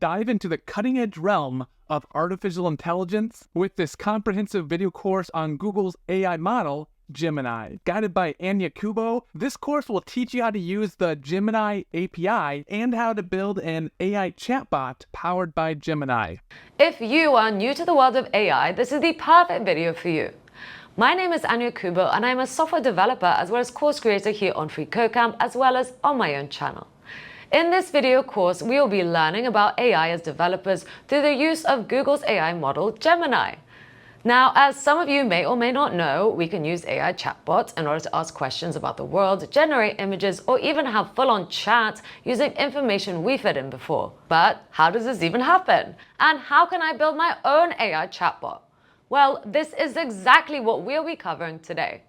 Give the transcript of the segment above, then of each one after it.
Dive into the cutting-edge realm of artificial intelligence with this comprehensive video course on Google's AI model, Gemini. Guided by Anya Kubo, this course will teach you how to use the Gemini API and how to build an AI chatbot powered by Gemini. If you are new to the world of AI, this is the perfect video for you. My name is Anya Kubo and I'm a software developer as well as course creator here on freeCodeCamp as well as on my own channel. In this video course, we will be learning about AI as developers through the use of Google's AI model, Gemini. Now, as some of you may or may not know, we can use AI chatbots in order to ask questions about the world, generate images, or even have full-on chat using information we fed in before. But how does this even happen? And how can I build my own AI chatbot? Well, this is exactly what we'll be covering today.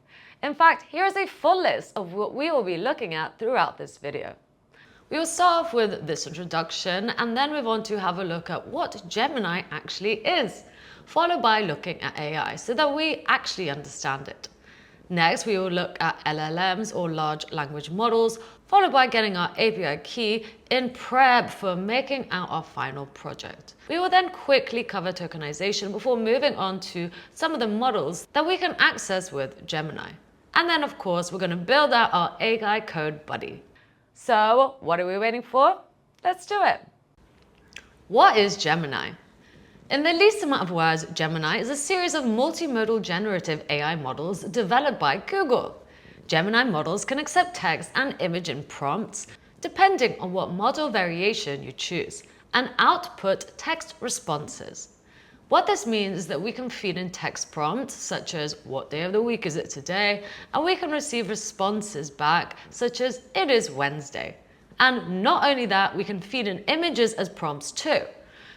In fact, here's a full list of what we will be looking at throughout this video. We will start off with this introduction and then move on to have a look at what Gemini actually is, followed by looking at AI so that we actually understand it. Next, we will look at LLMs or large language models, followed by getting our API key in prep for making out our final project. We will then quickly cover tokenization before moving on to some of the models that we can access with Gemini. And then, of course, we're going to build out our AI code buddy. So, what are we waiting for? Let's do it. What is Gemini? In the least amount of words, Gemini is a series of multimodal generative AI models developed by Google. Gemini models can accept text and image in prompts, depending on what model variation you choose, and output text responses. What this means is that we can feed in text prompts, such as what day of the week is it today, and we can receive responses back, such as it is Wednesday. And not only that, we can feed in images as prompts too.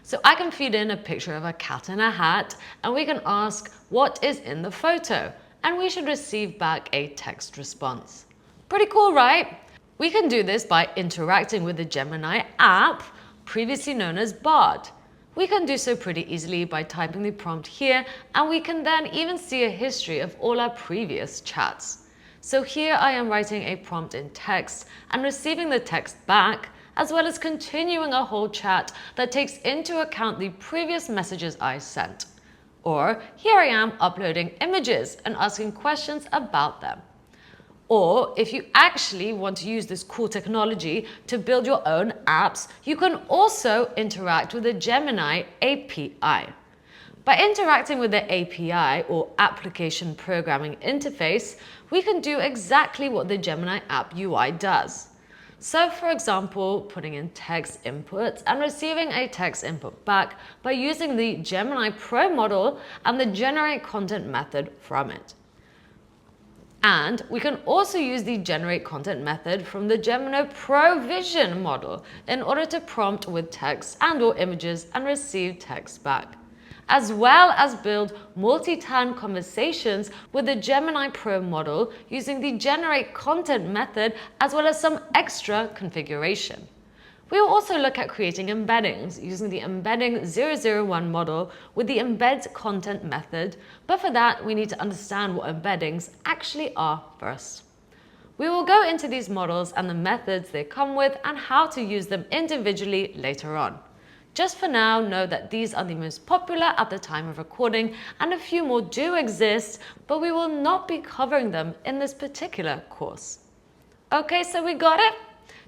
So I can feed in a picture of a cat in a hat, and we can ask what is in the photo, and we should receive back a text response. Pretty cool, right? We can do this by interacting with the Gemini app, previously known as Bard. We can do so pretty easily by typing the prompt here, and we can then even see a history of all our previous chats. So here I am writing a prompt in text and receiving the text back, as well as continuing a whole chat that takes into account the previous messages I sent. Or here I am uploading images and asking questions about them. Or if you actually want to use this cool technology to build your own apps, you can also interact with the Gemini API. By interacting with the API or Application Programming Interface, we can do exactly what the Gemini app UI does. So for example, putting in text inputs and receiving a text input back by using the Gemini Pro model and the generate content method from it. And we can also use the generate content method from the Gemini Pro Vision model in order to prompt with text and or images and receive text back, as well as build multi-turn conversations with the Gemini Pro model using the generate content method as well as some extra configuration. We will also look at creating embeddings using the embedding 001 model with the embed content method, but for that we need to understand what embeddings actually are first. We will go into these models and the methods they come with and how to use them individually later on. Just for now, know that these are the most popular at the time of recording, and a few more do exist, but we will not be covering them in this particular course. Okay, so we got it?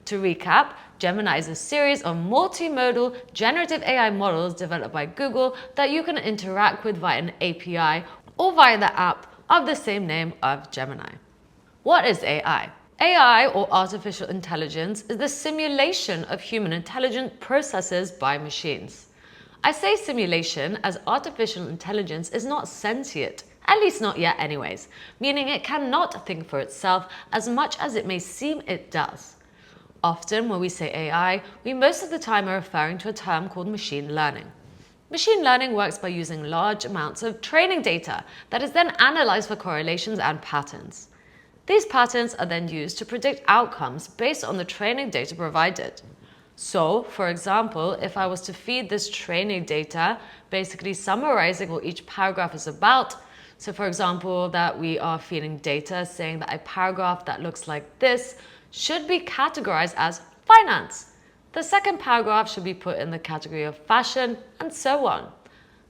To recap, Gemini is a series of multimodal generative AI models developed by Google that you can interact with via an API or via the app of the same name of Gemini. What is AI? AI, or artificial intelligence, is the simulation of human intelligent processes by machines. I say simulation as artificial intelligence is not sentient, at least not yet anyways, meaning it cannot think for itself as much as it may seem it does. Often when we say AI, we most of the time are referring to a term called machine learning. Machine learning works by using large amounts of training data that is then analyzed for correlations and patterns. These patterns are then used to predict outcomes based on the training data provided. So, for example, if I was to feed this training data, basically summarizing what each paragraph is about, so for example, that we are feeding data saying that a paragraph that looks like this should be categorized as finance, The second paragraph should be put in the category of fashion, and so on.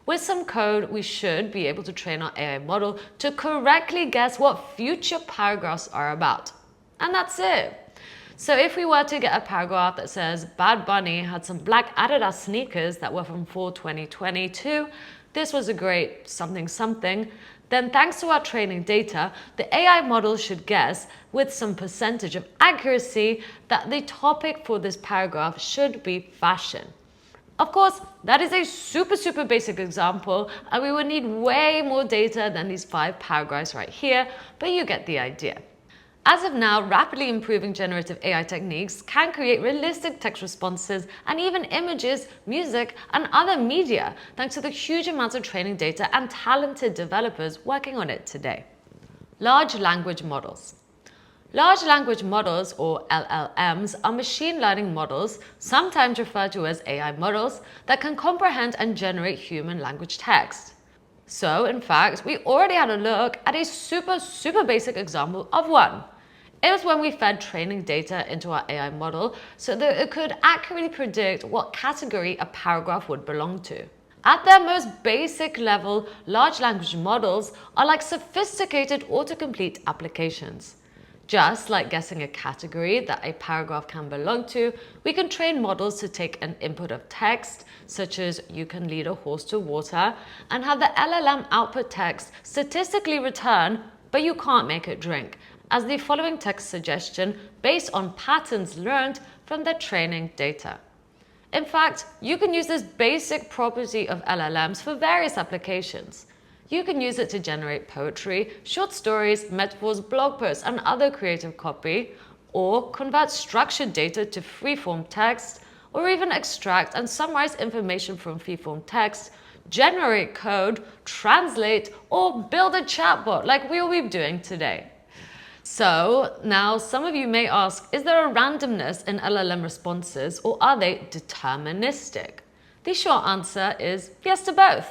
With some code, we should be able to train our AI model to correctly guess what future paragraphs are about. And that's it. So if we were to get a paragraph that says Bad Bunny had some black Adidas sneakers that were from fall 2022, this was a great something something, then thanks to our training data, the AI model should guess with some percentage of accuracy that the topic for this paragraph should be fashion. Of course, that is a super basic example, and we would need way more data than these 5 paragraphs right here, but you get the idea. As of now, rapidly improving generative AI techniques can create realistic text responses and even images, music, and other media, thanks to the huge amounts of training data and talented developers working on it today. Large language models. Large language models, or LLMs, are machine learning models, sometimes referred to as AI models, that can comprehend and generate human language text. So, in fact, we already had a look at a super basic example of one. It was when we fed training data into our AI model so that it could accurately predict what category a paragraph would belong to. At their most basic level, large language models are like sophisticated autocomplete applications. Just like guessing a category that a paragraph can belong to, we can train models to take an input of text, such as "you can lead a horse to water," and have the LLM output text statistically return "but you can't make it drink," as the following text suggestion based on patterns learned from the training data. In fact, you can use this basic property of LLMs for various applications. You can use it to generate poetry, short stories, metaphors, blog posts, and other creative copy, or convert structured data to free-form text, or even extract and summarize information from free-form text, generate code, translate, or build a chatbot like we will be doing today. So now some of you may ask, is there a randomness in LLM responses, or are they deterministic? The short answer is yes to both.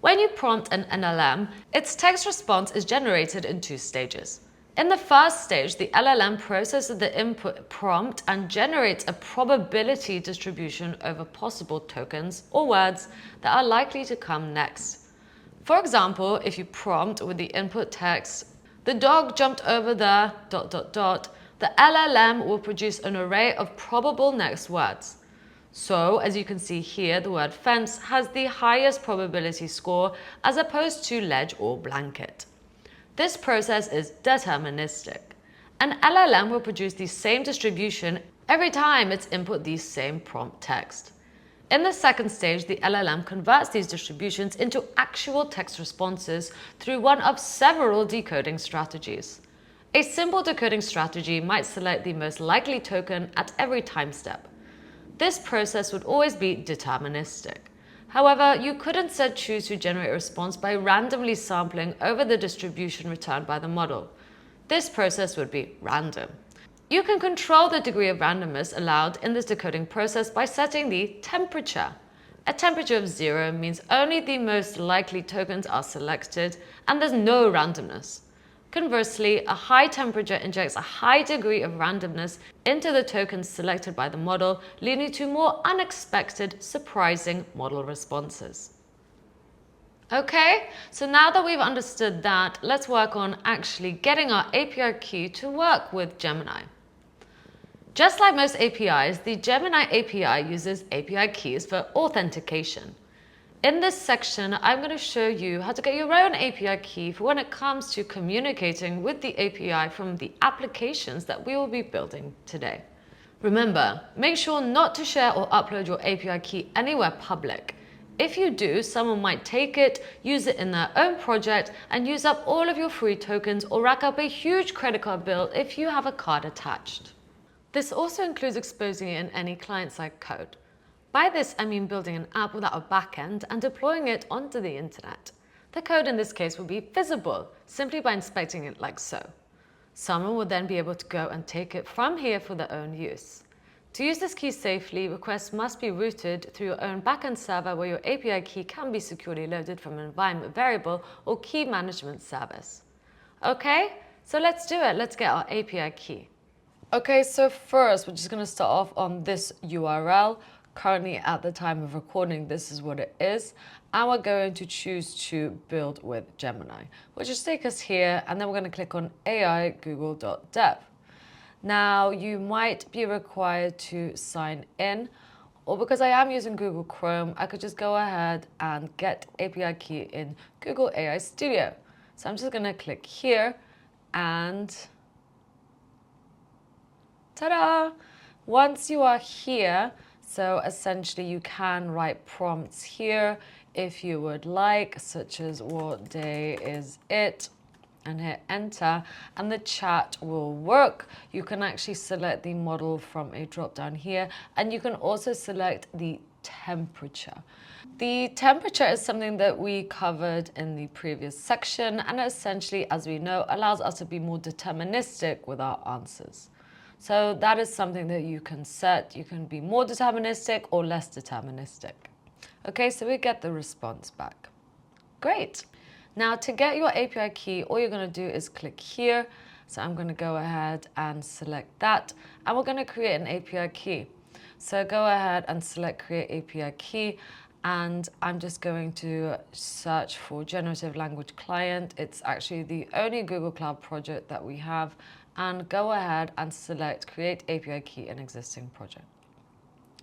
When you prompt an LLM, its text response is generated in 2 stages. In the first stage, the LLM processes the input prompt and generates a probability distribution over possible tokens or words that are likely to come next. For example, if you prompt with the input text, "the dog jumped over the ... the LLM will produce an array of probable next words. So, as you can see here, the word fence has the highest probability score as opposed to ledge or blanket. This process is deterministic. An LLM will produce the same distribution every time it's input the same prompt text. In the second stage, the LLM converts these distributions into actual text responses through one of several decoding strategies. A simple decoding strategy might select the most likely token at every time step. This process would always be deterministic. However, you could instead choose to generate a response by randomly sampling over the distribution returned by the model. This process would be random. You can control the degree of randomness allowed in this decoding process by setting the temperature. A temperature of 0 means only the most likely tokens are selected and there's no randomness. Conversely, a high temperature injects a high degree of randomness into the tokens selected by the model, leading to more unexpected, surprising model responses. Okay, so now that we've understood that, let's work on actually getting our API key to work with Gemini. Just like most APIs, the Gemini API uses API keys for authentication. In this section, I'm going to show you how to get your own API key for when it comes to communicating with the API from the applications that we will be building today. Remember, make sure not to share or upload your API key anywhere public. If you do, someone might take it, use it in their own project, and use up all of your free tokens or rack up a huge credit card bill if you have a card attached. This also includes exposing it in any client-side code. By this, I mean building an app without a backend and deploying it onto the internet. The code in this case will be visible simply by inspecting it like so. Someone will then be able to go and take it from here for their own use. To use this key safely, requests must be routed through your own backend server where your API key can be securely loaded from an environment variable or key management service. Okay, so let's do it. Let's get our API key. Okay, so first we're just going to start off on this URL. Currently at the time of recording, this is what it is. And we're going to choose to build with Gemini, which will take us here. And then we're going to click on AI Google.dev. Now you might be required to sign in, or because I am using Google Chrome, I could just go ahead and get API key in Google AI Studio. So I'm just going to click here and ta-da! Once you are here, so essentially you can write prompts here if you would like, such as what day is it? And hit enter, and the chat will work. You can actually select the model from a drop down here, and you can also select the temperature. The temperature is something that we covered in the previous section, and essentially, as we know, allows us to be more deterministic with our answers. So that is something that you can set. You can be more deterministic or less deterministic. Okay, so we get the response back. Great. Now to get your API key, all you're going to do is click here. So I'm going to go ahead and select that, and we're going to create an API key. So go ahead and select create API key, and I'm just going to search for generative language client. It's actually the only Google Cloud project that we have, and go ahead and select create API key in existing project.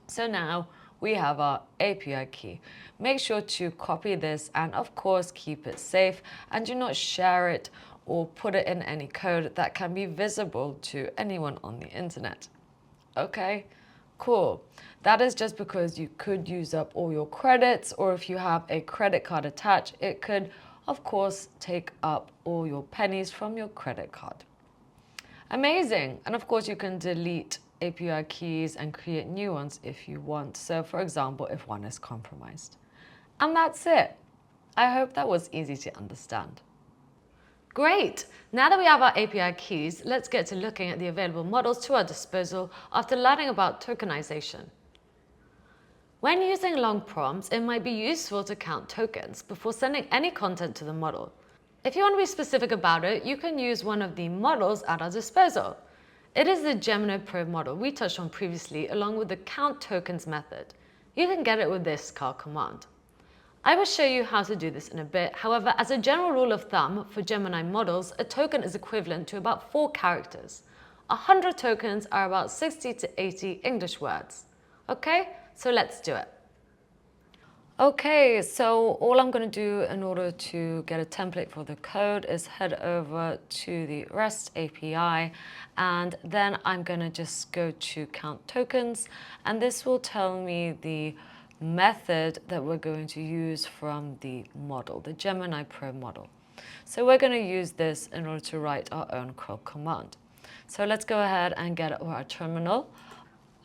So now we have our API key. Make sure to copy this and of course keep it safe, and do not share it or put it in any code that can be visible to anyone on the internet. Okay, cool. That is just because you could use up all your credits, or if you have a credit card attached, it could of course take up all your pennies from your credit card. Amazing. And of course you can delete API keys and create new ones if you want. So for example, if one is compromised. And that's it. I hope that was easy to understand. Great. Now that we have our API keys, let's get to looking at the available models to our disposal after learning about tokenization. When using long prompts, it might be useful to count tokens before sending any content to the model. If you want to be specific about it, you can use one of the models at our disposal. It is the Gemini Pro model we touched on previously, along with the count tokens method. You can get it with this call command. I will show you how to do this in a bit. However, as a general rule of thumb for Gemini models, a token is equivalent to about 4 characters. 100 tokens are about 60 to 80 English words. Okay, so let's do it. Okay, so all I'm going to do in order to get a template for the code is head over to the REST API, and then I'm going to just go to count tokens, and this will tell me the method that we're going to use from the model, the Gemini Pro model. So we're going to use this in order to write our own curl command. So let's go ahead and get our terminal.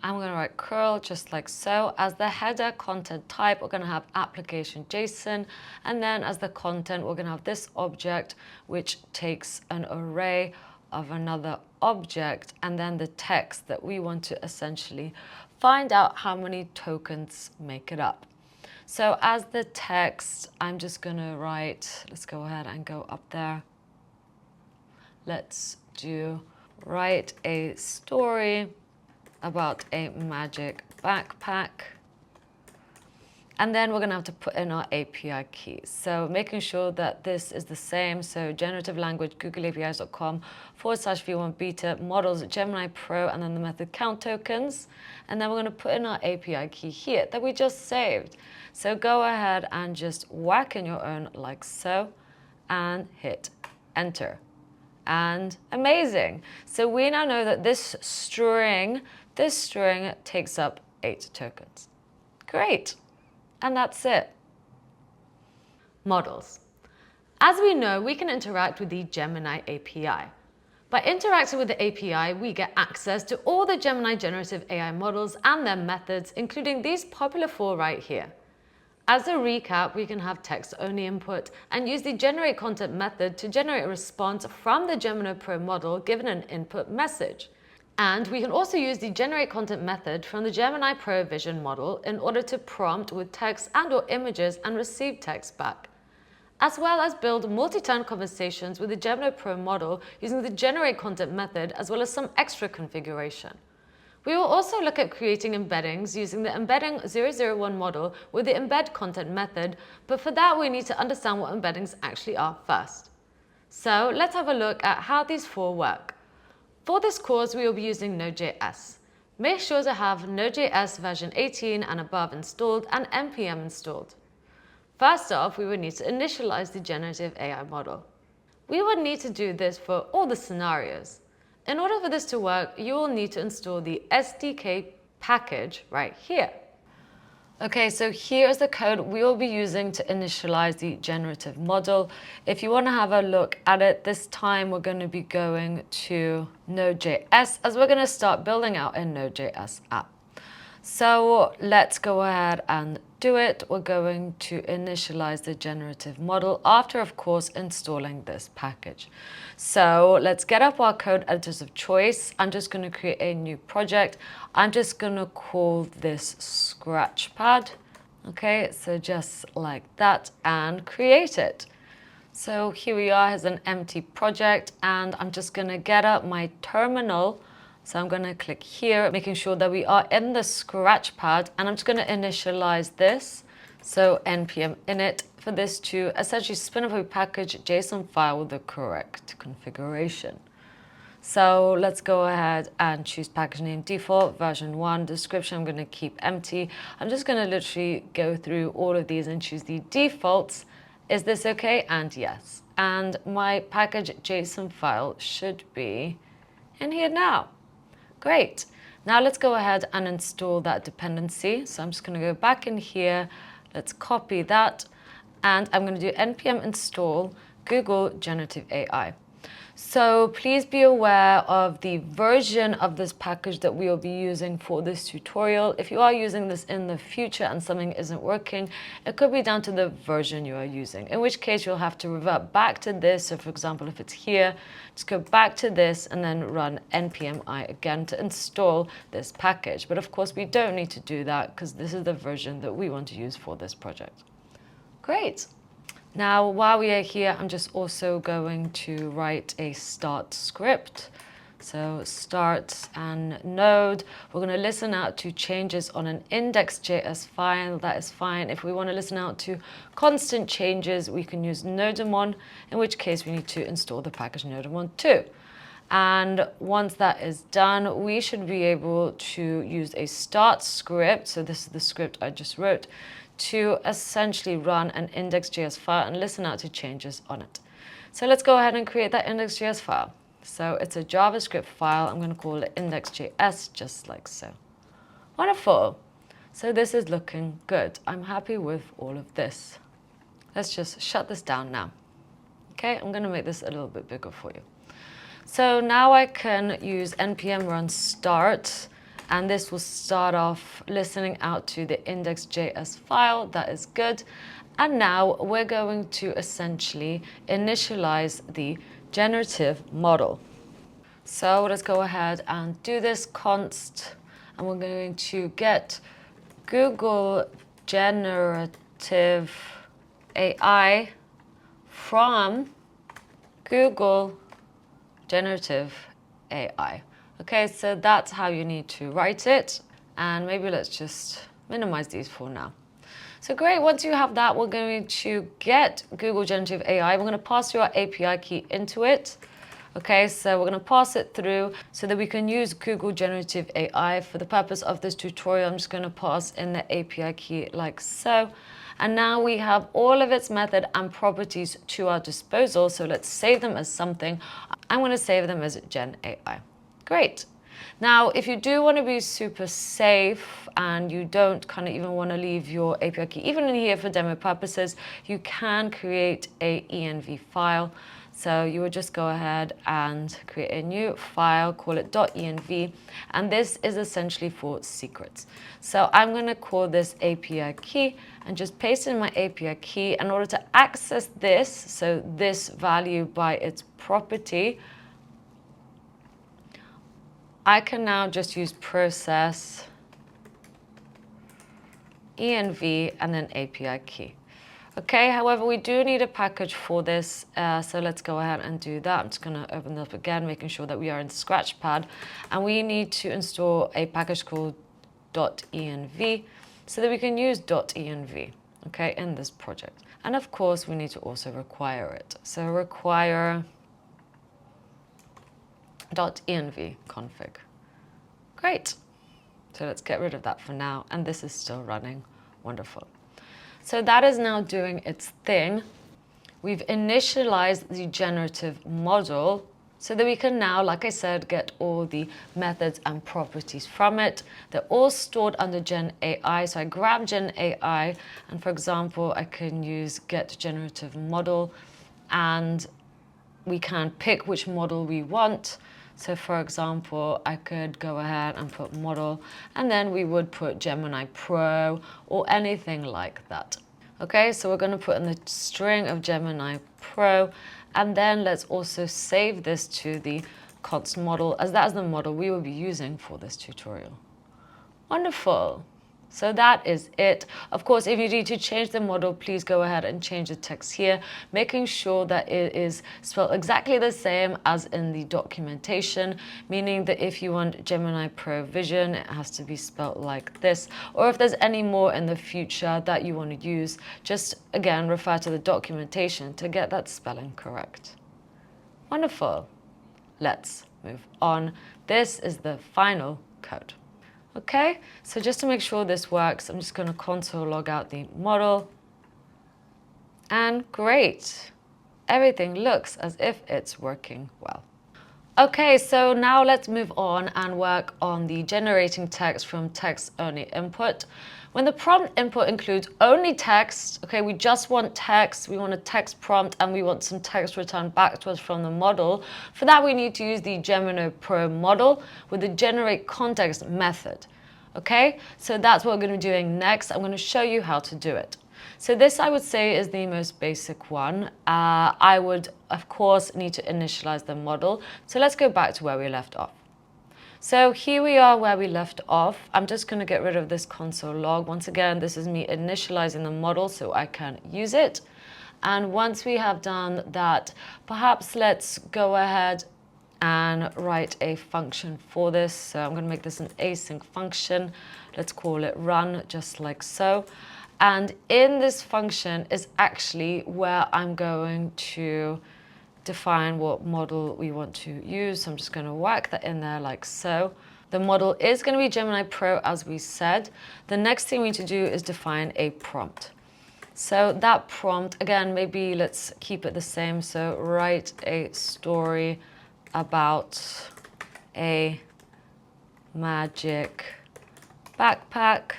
I'm going to write curl just like so. As the header content type, we're going to have application JSON. And then as the content, we're going to have this object, which takes an array of another object, and then the text that we want to essentially find out how many tokens make it up. So as the text, I'm just going to write, let's go ahead and go up there. Let's do write a story about a magic backpack. And then we're going to have to put in our API keys. So making sure that this is the same. So generative language, googleapis.com/v1 beta models, Gemini Pro, and then the method count tokens. And then we're going to put in our API key here that we just saved. So go ahead and just whack in your own like so and hit enter. And amazing. So we now know that this string takes up 8 tokens. Great. And that's it. Models. As we know, we can interact with the Gemini API. By interacting with the API, we get access to all the Gemini generative AI models and their methods, including these popular 4 right here. As a recap, we can have text-only input and use the generate content method to generate a response from the Gemini Pro model given an input message. And we can also use the generate content method from the Gemini Pro Vision model in order to prompt with text and/or images and receive text back. as well as build multi-turn conversations with the Gemini Pro model using the generate content method, as well as some extra configuration. We will also look at creating embeddings using the embedding 001 model with the embed content method, but for that we need to understand what embeddings actually are first. So let's have a look at how these four work. For this course, we will be using Node.js. Make sure to have Node.js version 18 and above installed and npm installed. First off, we would need to initialize the generative AI model. We would need to do this for all the scenarios. In order for this to work, you will need to install the SDK package right here. Okay, so here's the code we will be using to initialize the generative model. If you want to have a look at it, this time we're going to be going to Node.js as we're going to start building out a Node.js app. So let's go ahead and do it. We're going to initialize the generative model after, of course, installing this package. So let's get up our code editors of choice. I'm just going to create a new project. I'm just going to call this Scratchpad. Okay, so just like that, and create it. So here we are, here's an empty project, and I'm just going to get up my terminal. So I'm going to click here, making sure that we are in the Scratchpad, and I'm just going to initialize this. So npm init for this to essentially spin up a package JSON file with the correct configuration. So let's go ahead and choose package name default, version 1, description I'm going to keep empty. I'm just going to literally go through all of these and choose the defaults. Is this okay? And yes. And my package JSON file should be in here now. Great. Now let's go ahead and install that dependency. So I'm just going to go back in here. Let's copy that. And I'm going to do npm install Google Generative AI. So please be aware of the version of this package that we will be using for this tutorial. If you are using this in the future and something isn't working, it could be down to the version you are using, in which case you'll have to revert back to this. So for example, if it's here, just go back to this and then run npm I again to install this package. But of course, we don't need to do that because this is the version that we want to use for this project. Great. Now, while we are here, I'm just also going to write a start script. So start and node. We're going to listen out to changes on an index.js file. That is fine. If we want to listen out to constant changes, we can use nodemon, in which case we need to install the package nodemon too. And once that is done, we should be able to use a start script. So this is the script I just wrote, to essentially run an index.js file and listen out to changes on it. So let's go ahead and create that index.js file. So it's a JavaScript file. I'm going to call it index.js, just like so. Wonderful. So this is looking good. I'm happy with all of this. Let's just shut this down now. Okay, I'm going to make this a little bit bigger for you. So now I can use npm run start, and this will start off listening out to the index.js file. That is good. And now we're going to essentially initialize the generative model. So let's go ahead and do this const, and we're going to get Google Generative AI from Google Generative AI. Okay, so that's how you need to write it. And maybe let's just minimize these for now. So great, once you have that, we're going to get Google Generative AI. We're going to pass through our API key into it. Okay, so we're going to pass it through so that we can use Google Generative AI. For the purpose of this tutorial, I'm just going to pass in the API key like so. And now we have all of its method and properties to our disposal. So let's save them as something. I'm going to save them as Gen AI. Great. Now, if you do want to be super safe and you don't kind of even want to leave your API key, even in here for demo purposes, you can create a env file. So you would just go ahead and create a new file, call it .env, and this is essentially for secrets. So I'm going to call this API key and just paste in my API key. In order to access this, so this value by its property, I can now just use process env and then API key. Okay, however, we do need a package for this, so let's go ahead and do that. I'm just going to open it up again, making sure that we are in Scratchpad, and we need to install a package called .env so that we can use .env, okay, in this project. And of course, we need to also require it. So require .env config. Great. So let's get rid of that for now, and this is still running. Wonderful. So that is now doing its thing. We've initialized the generative model so that we can now, like I said, get all the methods and properties from it. They're all stored under Gen AI. So I grab Gen AI, and for example, I can use get generative model, and we can pick which model we want. So for example, I could go ahead and put model, and then we would put Gemini Pro or anything like that. Okay, so we're going to put in the string of Gemini Pro, and then let's also save this to the const model, as that is the model we will be using for this tutorial. Wonderful. So that is it. Of course, if you need to change the model, please go ahead and change the text here, making sure that it is spelled exactly the same as in the documentation, meaning that if you want Gemini Pro Vision, it has to be spelled like this. Or if there's any more in the future that you want to use, just again, refer to the documentation to get that spelling correct. Wonderful. Let's move on. This is the final code. Okay, so just to make sure this works, I'm just going to console log out the model. And great, everything looks as if it's working well. Okay, so now let's move on and work on the generating text from text-only input. When the prompt input includes only text, okay, we just want text, we want a text prompt, and we want some text returned back to us from the model. For that, we need to use the Gemini Pro model with the generate context method. Okay, so that's what we're going to be doing next. I'm going to show you how to do it. So this, I would say, is the most basic one. I would, of course, need to initialize the model. So let's go back to where we left off. So here we are where we left off. I'm just going to get rid of this console log. Once again, this is me initializing the model so I can use it. And once we have done that, perhaps let's go ahead and write a function for this. So I'm going to make this an async function. Let's call it run, just like so. And in this function is actually where I'm going to define what model we want to use. So I'm just going to whack that in there like so. The model is going to be Gemini Pro, as we said. The next thing we need to do is define a prompt. So that prompt, again, maybe let's keep it the same. So write a story about a magic backpack.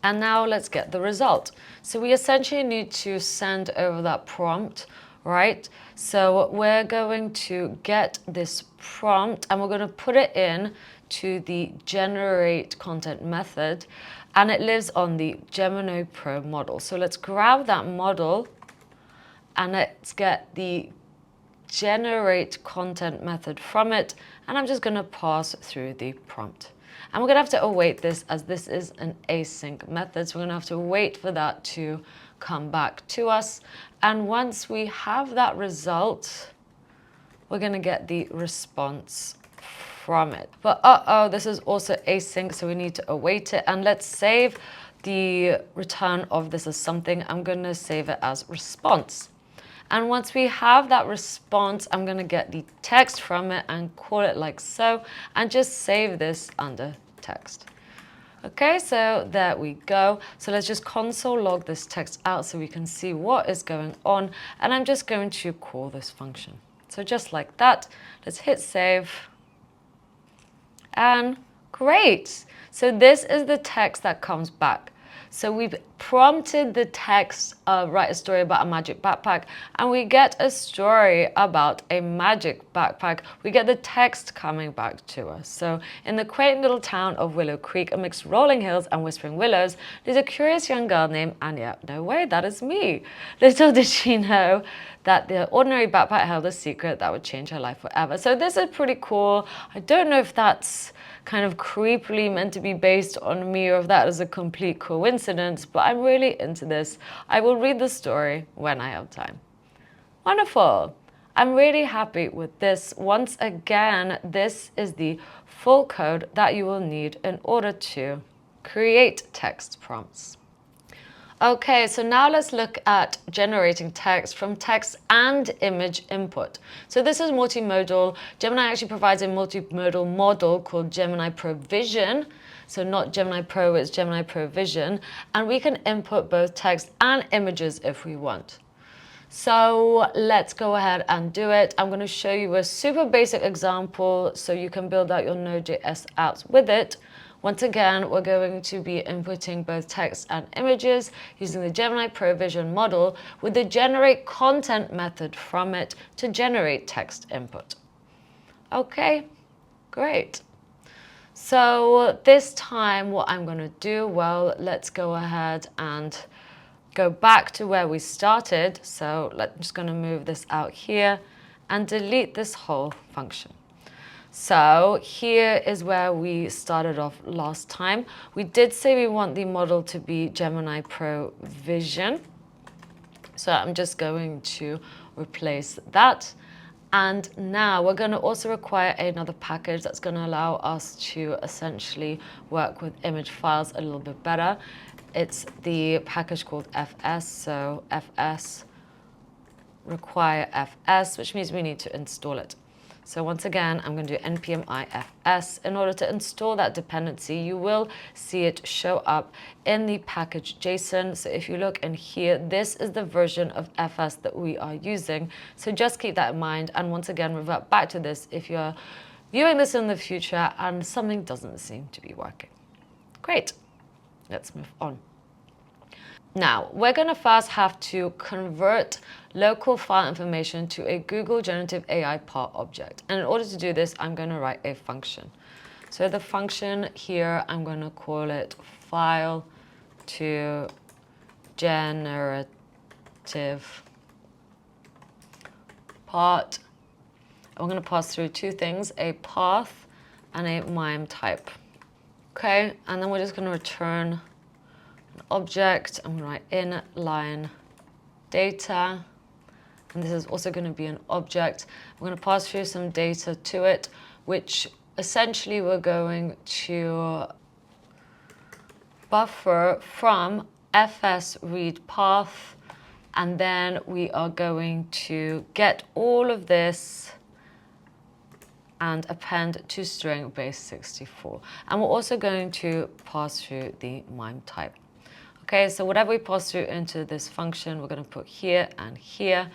And now let's get the result. So we essentially need to send over that prompt, right? So we're going to get this prompt and we're going to put it in to the generate content method, and it lives on the Gemini Pro model. So let's grab that model and let's get the generate content method from it, and I'm just going to pass through the prompt. And we're going to have to await this, as this is an async method, so we're going to have to wait for that to come back to us. And once we have that result, we're going to get the response from it. But this is also async, so we need to await it. And let's save the return of this as something. I'm going to save it as response. And once we have that response, I'm going to get the text from it and call it like so, and just save this under text. Okay, so there we go. So let's just console log this text out so we can see what is going on. And I'm just going to call this function. So just like that, let's hit save. And great. So this is the text that comes back. So we've prompted the text, write a story about a magic backpack, and we get a story about a magic backpack. We get the text coming back to us. So in the quaint little town of Willow Creek, amidst rolling hills and whispering willows, there's a curious young girl named Anya. No way, that is me. Little did she know that the ordinary backpack held a secret that would change her life forever. So this is pretty cool. I don't know if that's kind of creepily meant to be based on me or if that is a complete coincidence, but I'm really into this. I will read the story when I have time. Wonderful. I'm really happy with this. Once again, this is the full code that you will need in order to create text prompts. Okay, so now let's look at generating text from text and image input. So this is multimodal. Gemini actually provides a multimodal model called Gemini Pro Vision. So not Gemini Pro, it's Gemini Pro Vision. And we can input both text and images if we want. So let's go ahead and do it. I'm going to show you a super basic example so you can build out your Node.js apps with it. Once again, we're going to be inputting both text and images using the Gemini Pro Vision model with the generate content method from it to generate text input. Okay, great. So this time what I'm going to do, well, let's go ahead and go back to where we started. So I'm just going to move this out here and delete this whole function. So here is where we started off last time. We did say we want the model to be Gemini Pro Vision. So I'm just going to replace that. And now we're going to also require another package that's going to allow us to essentially work with image files a little bit better. It's the package called fs. So fs require fs, which means we need to install it. So once again, I'm going to do npm ifs. In order to install that dependency, you will see it show up in the package JSON. So if you look in here, this is the version of fs that we are using. So just keep that in mind. And once again, revert back to this if you're viewing this in the future and something doesn't seem to be working. Great. Let's move on. Now, we're going to first have to convert local file information to a Google Generative AI part object. And in order to do this, I'm going to write a function. So the function here, I'm going to call it file to generative part. I'm going to pass through two things, a path and a MIME type. Okay, and then we're just going to return an object. I'm going to write inline data. And this is also going to be an object. I'm going to pass through some data to it, which essentially we're going to buffer from fs read path. And then we are going to get all of this and append to string base64. And we're also going to pass through the MIME type. Okay, so whatever we pass through into this function, we're going to put here and here.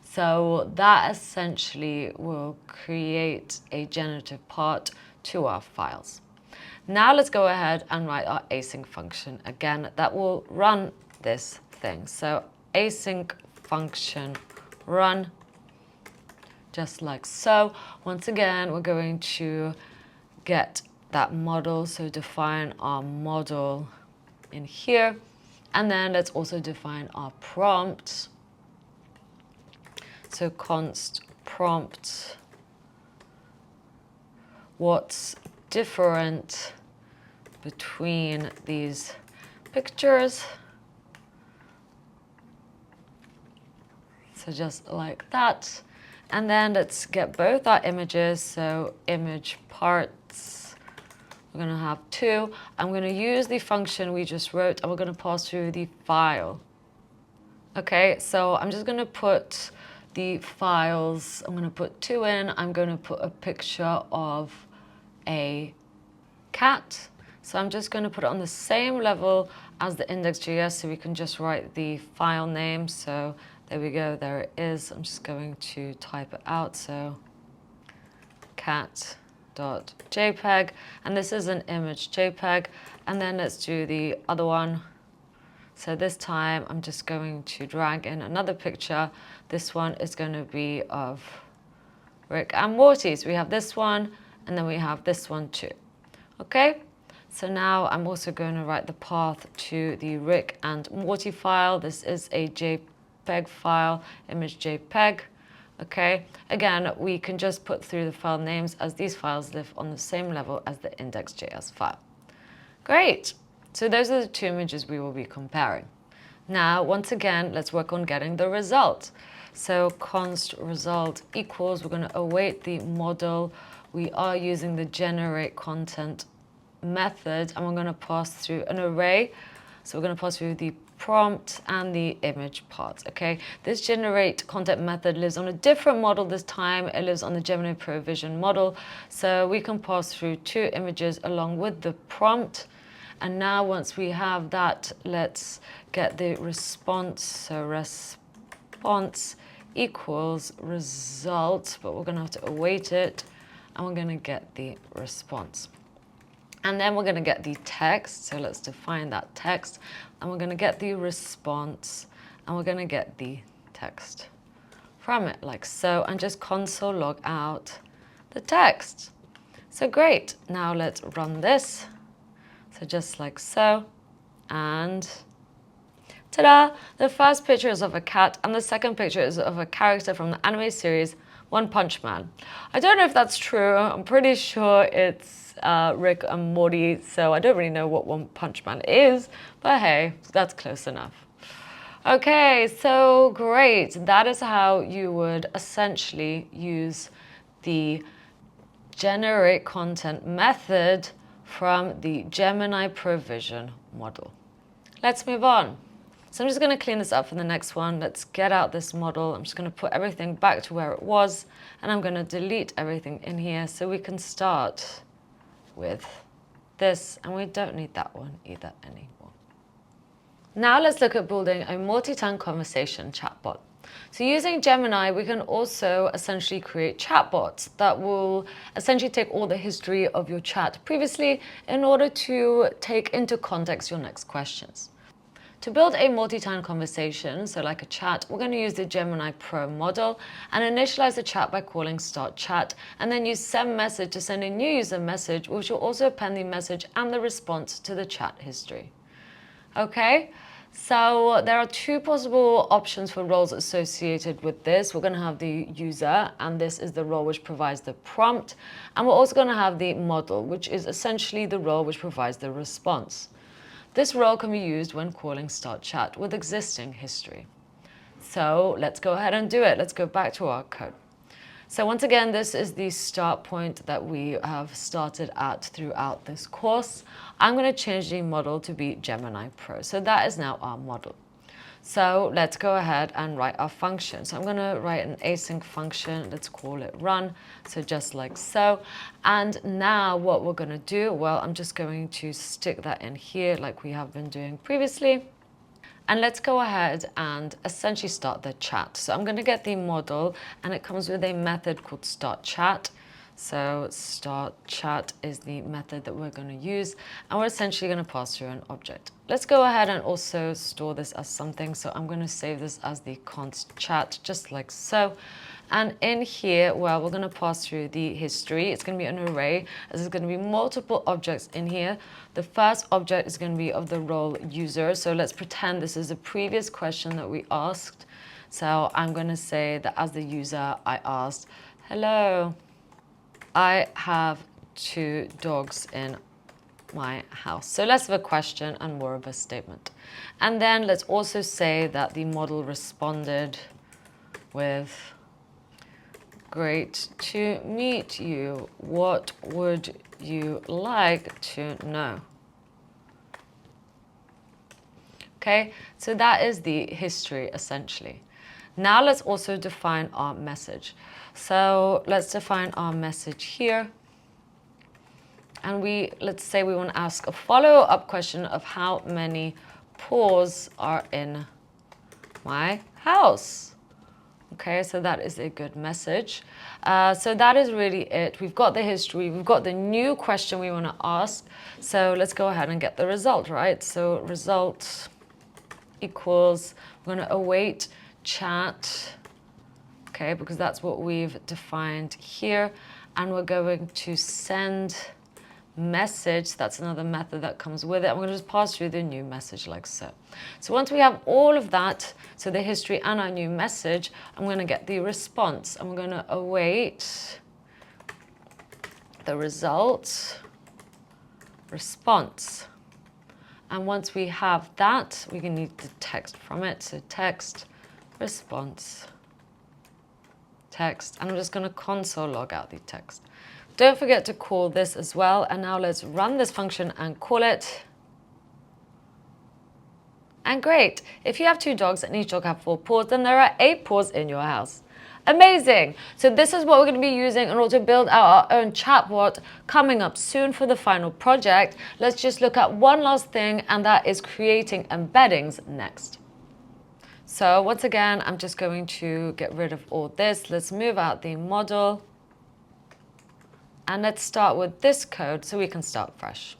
So that essentially will create a generative part to our files. Now let's go ahead and write our async function again that will run this thing. So async function run, just like so. Once again, we're going to get that model. So define our model in here. And then let's also define our prompt. So const prompt, what's different between these pictures. So just like that. And then let's get both our images. So image parts, we're going to have two. I'm going to use the function we just wrote and we're going to pass through the file. Okay, so I'm just going to put the files, I'm going to put two in. I'm going to put a picture of a cat. So I'm just going to put it on the same level as the index.js so we can just write the file name. So there we go, there it is. I'm just going to type it out. So cat.jpg, and this is an image JPEG. And then let's do the other one. So this time I'm just going to drag in another picture. This one is going to be of Rick and Morty. So we have this one and then we have this one too. Okay, so now I'm also going to write the path to the Rick and Morty file. This is a JPEG file, image JPEG. Okay, again, we can just put through the file names as these files live on the same level as the index.js file. Great. So those are the two images we will be comparing. Now, once again, let's work on getting the result. So const result equals, we're going to await the model. We are using the generate content method, and we're going to pass through an array. So we're going to pass through the prompt and the image part. Okay, this generate content method lives on a different model this time. It lives on the Gemini Pro Vision model. So we can pass through two images along with the prompt. And now once we have that, let's get the response. So response equals result, but we're going to have to await it, and we're going to get the response. And then we're going to get the text. So let's define that text, and we're going to get the response, and we're going to get the text from it like so, and just console log out the text. So great. Now let's run this. So just like so, and ta-da! The first picture is of a cat, and the second picture is of a character from the anime series One Punch Man. I don't know if that's true. I'm pretty sure it's Rick and Morty, so I don't really know what One Punch Man is, but hey, that's close enough. Okay, so great. That is how you would essentially use the generate content method from the Gemini Pro Vision model. Let's move on. So I'm just going to clean this up for the next one. Let's get out this model. I'm just going to put everything back to where it was, and I'm going to delete everything in here so we can start with this, and we don't need that one either anymore. Now let's look at building a multi-turn conversation chatbot. So using Gemini, we can also essentially create chatbots that will essentially take all the history of your chat previously in order to take into context your next questions. To build a multi-turn conversation, so like a chat, we're going to use the Gemini Pro model and initialize the chat by calling start chat, and then use send message to send a new user message, which will also append the message and the response to the chat history. Okay, so there are two possible options for roles associated with this. We're going to have the user, and this is the role which provides the prompt, and we're also going to have the model, which is essentially the role which provides the response. This role can be used when calling start chat with existing history. So let's go ahead and do it. Let's go back to our code. So once again, this is the start point that we have started at throughout this course. I'm going to change the model to be Gemini Pro. So that is now our model. So let's go ahead and write our function. So I'm going to write an async function. Let's call it run. So just like so. And now what we're going to do, well, I'm just going to stick that in here like we have been doing previously. And let's go ahead and essentially start the chat. So I'm going to get the model, and it comes with a method called start chat. So start chat is the method that we're going to use, and we're essentially going to pass through an object. Let's go ahead and also store this as something. So I'm going to save this as the const chat, just like so. And in here, well, we're going to pass through the history. It's going to be an array, as there's going to be multiple objects in here. The first object is going to be of the role user. So let's pretend this is a previous question that we asked. So I'm going to say that as the user, I asked, hello, I have 2 dogs in my house. So less of a question and more of a statement. And then let's also say that the model responded with, great to meet you. What would you like to know? Okay, so that is the history essentially. Now let's also define our message. So let's define our message here. And let's say we want to ask a follow-up question of how many paws are in my house. Okay, so that is a good message. So that is really it. We've got the history, we've got the new question we want to ask. So let's go ahead and get the result, right? So result equals, we're going to await chat, okay, because that's what we've defined here. And we're going to send message. That's another method that comes with it. I'm going to just pass through the new message like so. So once we have all of that, so the history and our new message, I'm going to get the response. And we're going to await the result, response. And once we have that, we can need the text from it. So text, response, text. And I'm just going to console log out the text. Don't forget to call this as well. And now let's run this function and call it. And great, if you have 2 dogs and each dog have 4 paws, then there are 8 paws in your house. Amazing! So this is what we're going to be using in order to build out our own chatbot coming up soon for the final project. Let's just look at one last thing, and that is creating embeddings next. So once again, I'm just going to get rid of all this. Let's move out the model. And let's start with this code so we can start fresh.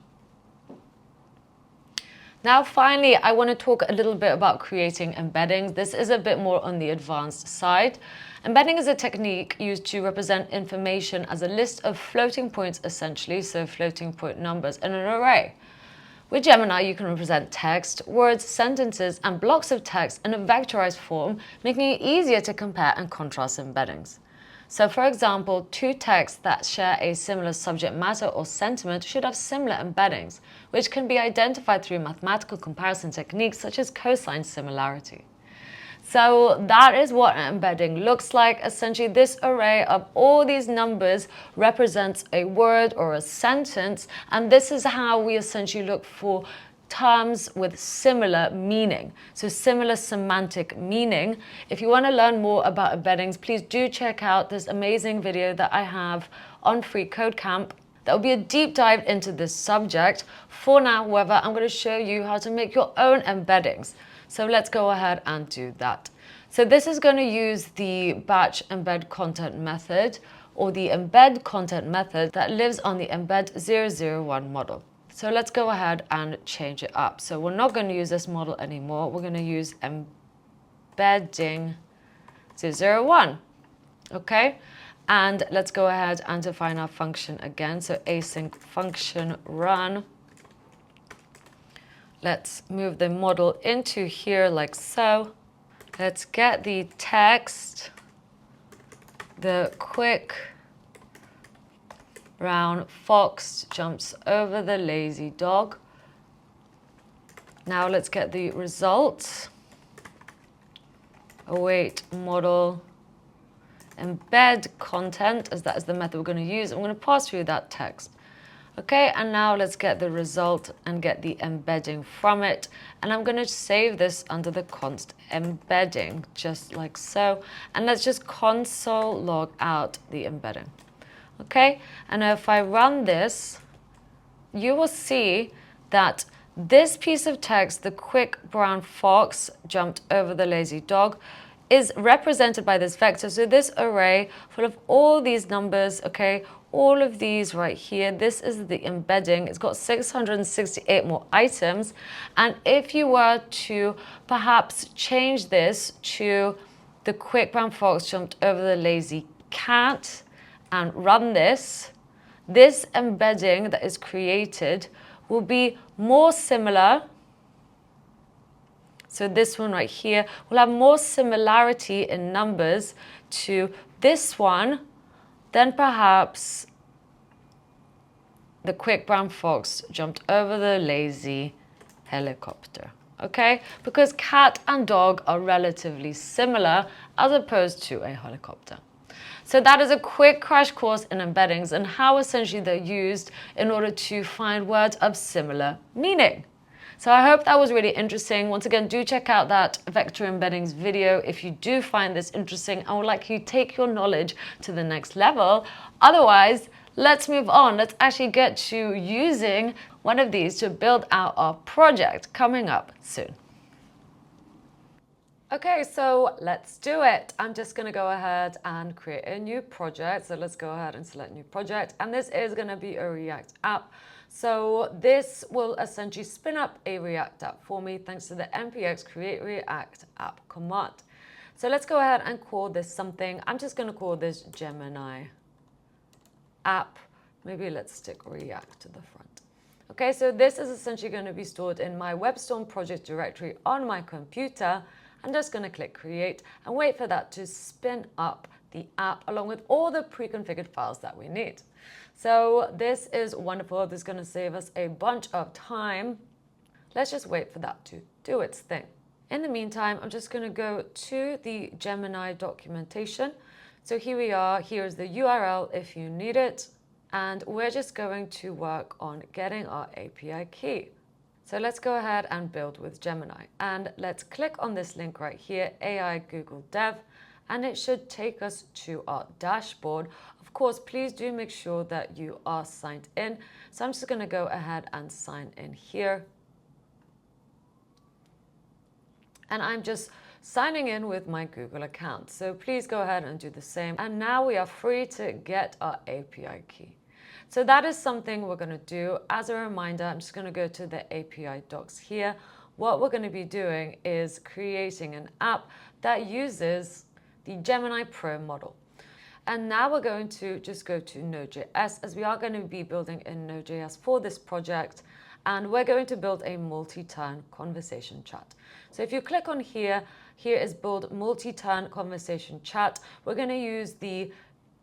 Now, finally, I want to talk a little bit about creating embeddings. This is a bit more on the advanced side. Embedding is a technique used to represent information as a list of floating points, essentially, so floating point numbers in an array. With Gemini, you can represent text, words, sentences, and blocks of text in a vectorized form, making it easier to compare and contrast embeddings. So, for example, 2 texts that share a similar subject matter or sentiment should have similar embeddings, which can be identified through mathematical comparison techniques such as cosine similarity. So that is what an embedding looks like. Essentially, this array of all these numbers represents a word or a sentence, and this is how we essentially look for terms with similar meaning, so similar semantic meaning. If you want to learn more about embeddings, please do check out this amazing video that I have on freeCodeCamp. That will be a deep dive into this subject. For now, however, I'm going to show you how to make your own embeddings. So let's go ahead and do that. So this is going to use the batch embed content method, or the embed content method that lives on the embed 001 model. So let's go ahead and change it up. So we're not going to use this model anymore. We're going to use embedding 001. Okay? And let's go ahead and define our function again. So async function run. Let's move the model into here like so. Let's get the text, the quick brown fox jumps over the lazy dog. Now let's get the results. Await model embed content, as that is the method we're going to use. I'm going to pass through that text. Okay, and now let's get the result and get the embedding from it. And I'm going to save this under the const embedding, just like so. And let's just console log out the embedding. Okay, and if I run this, you will see that this piece of text, the quick brown fox jumped over the lazy dog, is represented by this vector. So this array full of all these numbers, okay, all of these right here, this is the embedding. It's got 668 more items. And if you were to perhaps change this to the quick brown fox jumped over the lazy cat and run this, this embedding that is created will be more similar. So this one right here will have more similarity in numbers to this one than perhaps the quick brown fox jumped over the lazy helicopter. Okay? Because cat and dog are relatively similar as opposed to a helicopter. So that is a quick crash course in embeddings and how essentially they're used in order to find words of similar meaning. So I hope that was really interesting. Once again, do check out that vector embeddings video if you do find this interesting and would like you to take your knowledge to the next level. Otherwise, let's move on. Let's actually get to using one of these to build out our project coming up soon. Okay, so let's do it. I'm just going to go ahead and create a new project. So let's go ahead and select new project. And this is going to be a React app. So this will essentially spin up a React app for me thanks to the npx create React app command. So let's go ahead and call this something. I'm just going to call this Gemini app. Maybe let's stick React to the front. Okay, so this is essentially going to be stored in my WebStorm project directory on my computer. I'm just going to click create and wait for that to spin up the app along with all the pre-configured files that we need. So this is wonderful. This is going to save us a bunch of time. Let's just wait for that to do its thing. In the meantime, I'm just going to go to the Gemini documentation. So here we are. Here's the URL if you need it. And we're just going to work on getting our API key. So let's go ahead and build with Gemini. And let's click on this link right here, AI Google Dev, and it should take us to our dashboard. Of course, please do make sure that you are signed in. So I'm just going to go ahead and sign in here. And I'm just signing in with my Google account. So please go ahead and do the same. And now we are free to get our API key. So that is something we're going to do. As a reminder, I'm just going to go to the API docs here. What we're going to be doing is creating an app that uses the Gemini Pro model. And now we're going to just go to Node.js, as we are going to be building in Node.js for this project. And we're going to build a multi-turn conversation chat. So if you click on here, here is build multi-turn conversation chat. We're going to use the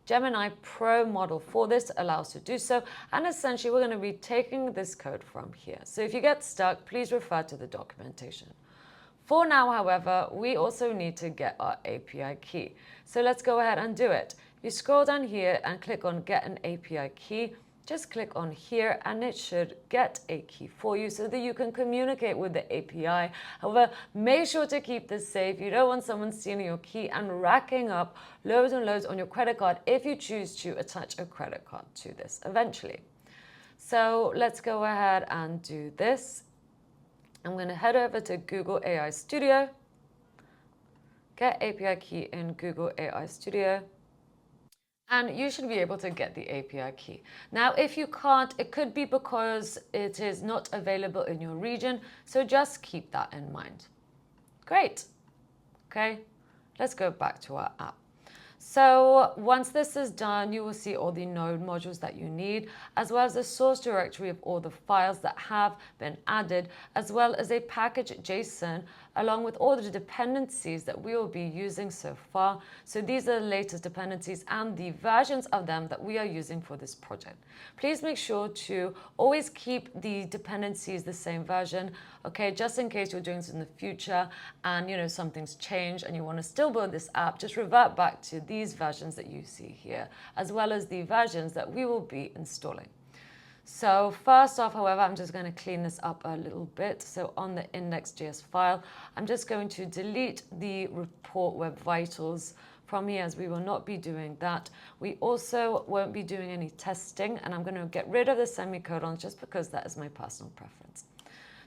Gemini Pro model for this to allow us to do so. And essentially, we're going to be taking this code from here. So if you get stuck, please refer to the documentation. For now, however, we also need to get our API key. So let's go ahead and do it. You scroll down here and click on Get an API Key. Just click on here and it should get a key for you so that you can communicate with the API. However, make sure to keep this safe. You don't want someone stealing your key and racking up loads and loads on your credit card if you choose to attach a credit card to this eventually. So let's go ahead and do this. I'm going to head over to Google AI Studio. Get API key in Google AI Studio. And you should be able to get the API key. Now, if you can't, it could be because it is not available in your region. So just keep that in mind. Great. Okay, let's go back to our app. So once this is done, you will see all the node modules that you need, as well as the source directory of all the files that have been added, as well as a package JSON, along with all the dependencies that we will be using so far. So these are the latest dependencies and the versions of them that we are using for this project. Please make sure to always keep the dependencies the same version, okay, just in case you're doing this in the future and something's changed and you want to still build this app, just revert back to these versions that you see here, as well as the versions that we will be installing. So first off, however, I'm just going to clean this up a little bit. So on the index.js file, I'm just going to delete the report web vitals from here, as we will not be doing that. We also won't be doing any testing, and I'm going to get rid of the semicolons just because that is my personal preference.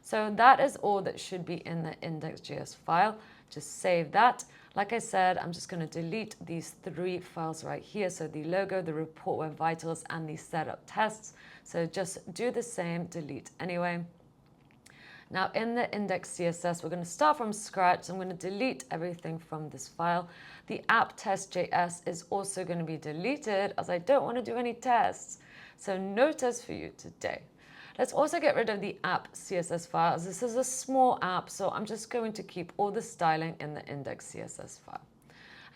So that is all that should be in the index.js file. Just save that. Like I said, I'm just going to delete these 3 files right here. So the logo, the report web vitals, and the setup tests. So just do the same, delete anyway. Now in the index CSS, we're going to start from scratch. So I'm going to delete everything from this file. The app test.js is also going to be deleted, as I don't want to do any tests. So no test for you today. Let's also get rid of the app CSS file, as this is a small app, so I'm just going to keep all the styling in the index CSS file.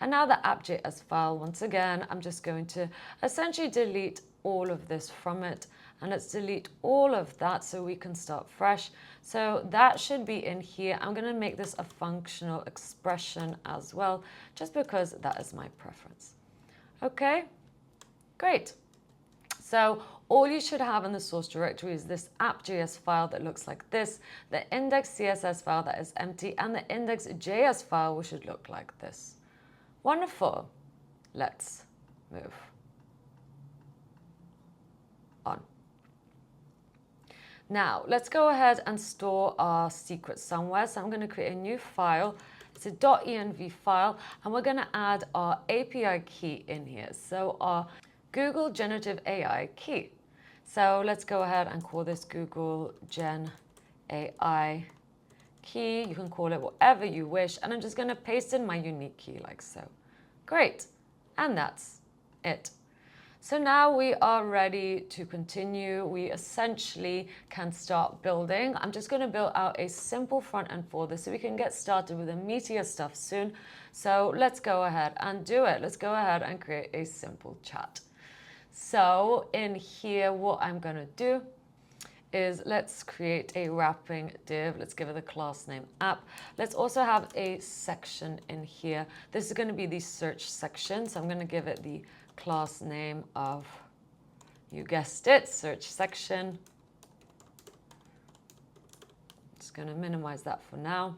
And now the app.js file, once again, I'm just going to essentially delete all of this from it. And let's delete all of that so we can start fresh. So that should be in here. I'm going to make this a functional expression as well, just because that is my preference. Okay, great. So all you should have in the source directory is this app.js file that looks like this, the index.css file that is empty, and the index.js file which should look like this. Wonderful. Let's move on. Now, let's go ahead and store our secret somewhere. So I'm going to create a new file. It's a .env file, and we're going to add our API key in here. So our Google Generative AI key. So let's go ahead and call this Google Gen AI key. You can call it whatever you wish. And I'm just going to paste in my unique key like so. Great. And that's it. So now we are ready to continue. We essentially can start building. I'm just going to build out a simple front end for this so we can get started with the meatier stuff soon. So let's go ahead and do it. Let's go ahead and create a simple chat. So in here, what I'm going to do is let's create a wrapping div. Let's give it the class name app. Let's also have a section in here. This is going to be the search section. So I'm going to give it the class name of, you guessed it, search section. Just going to minimize that for now.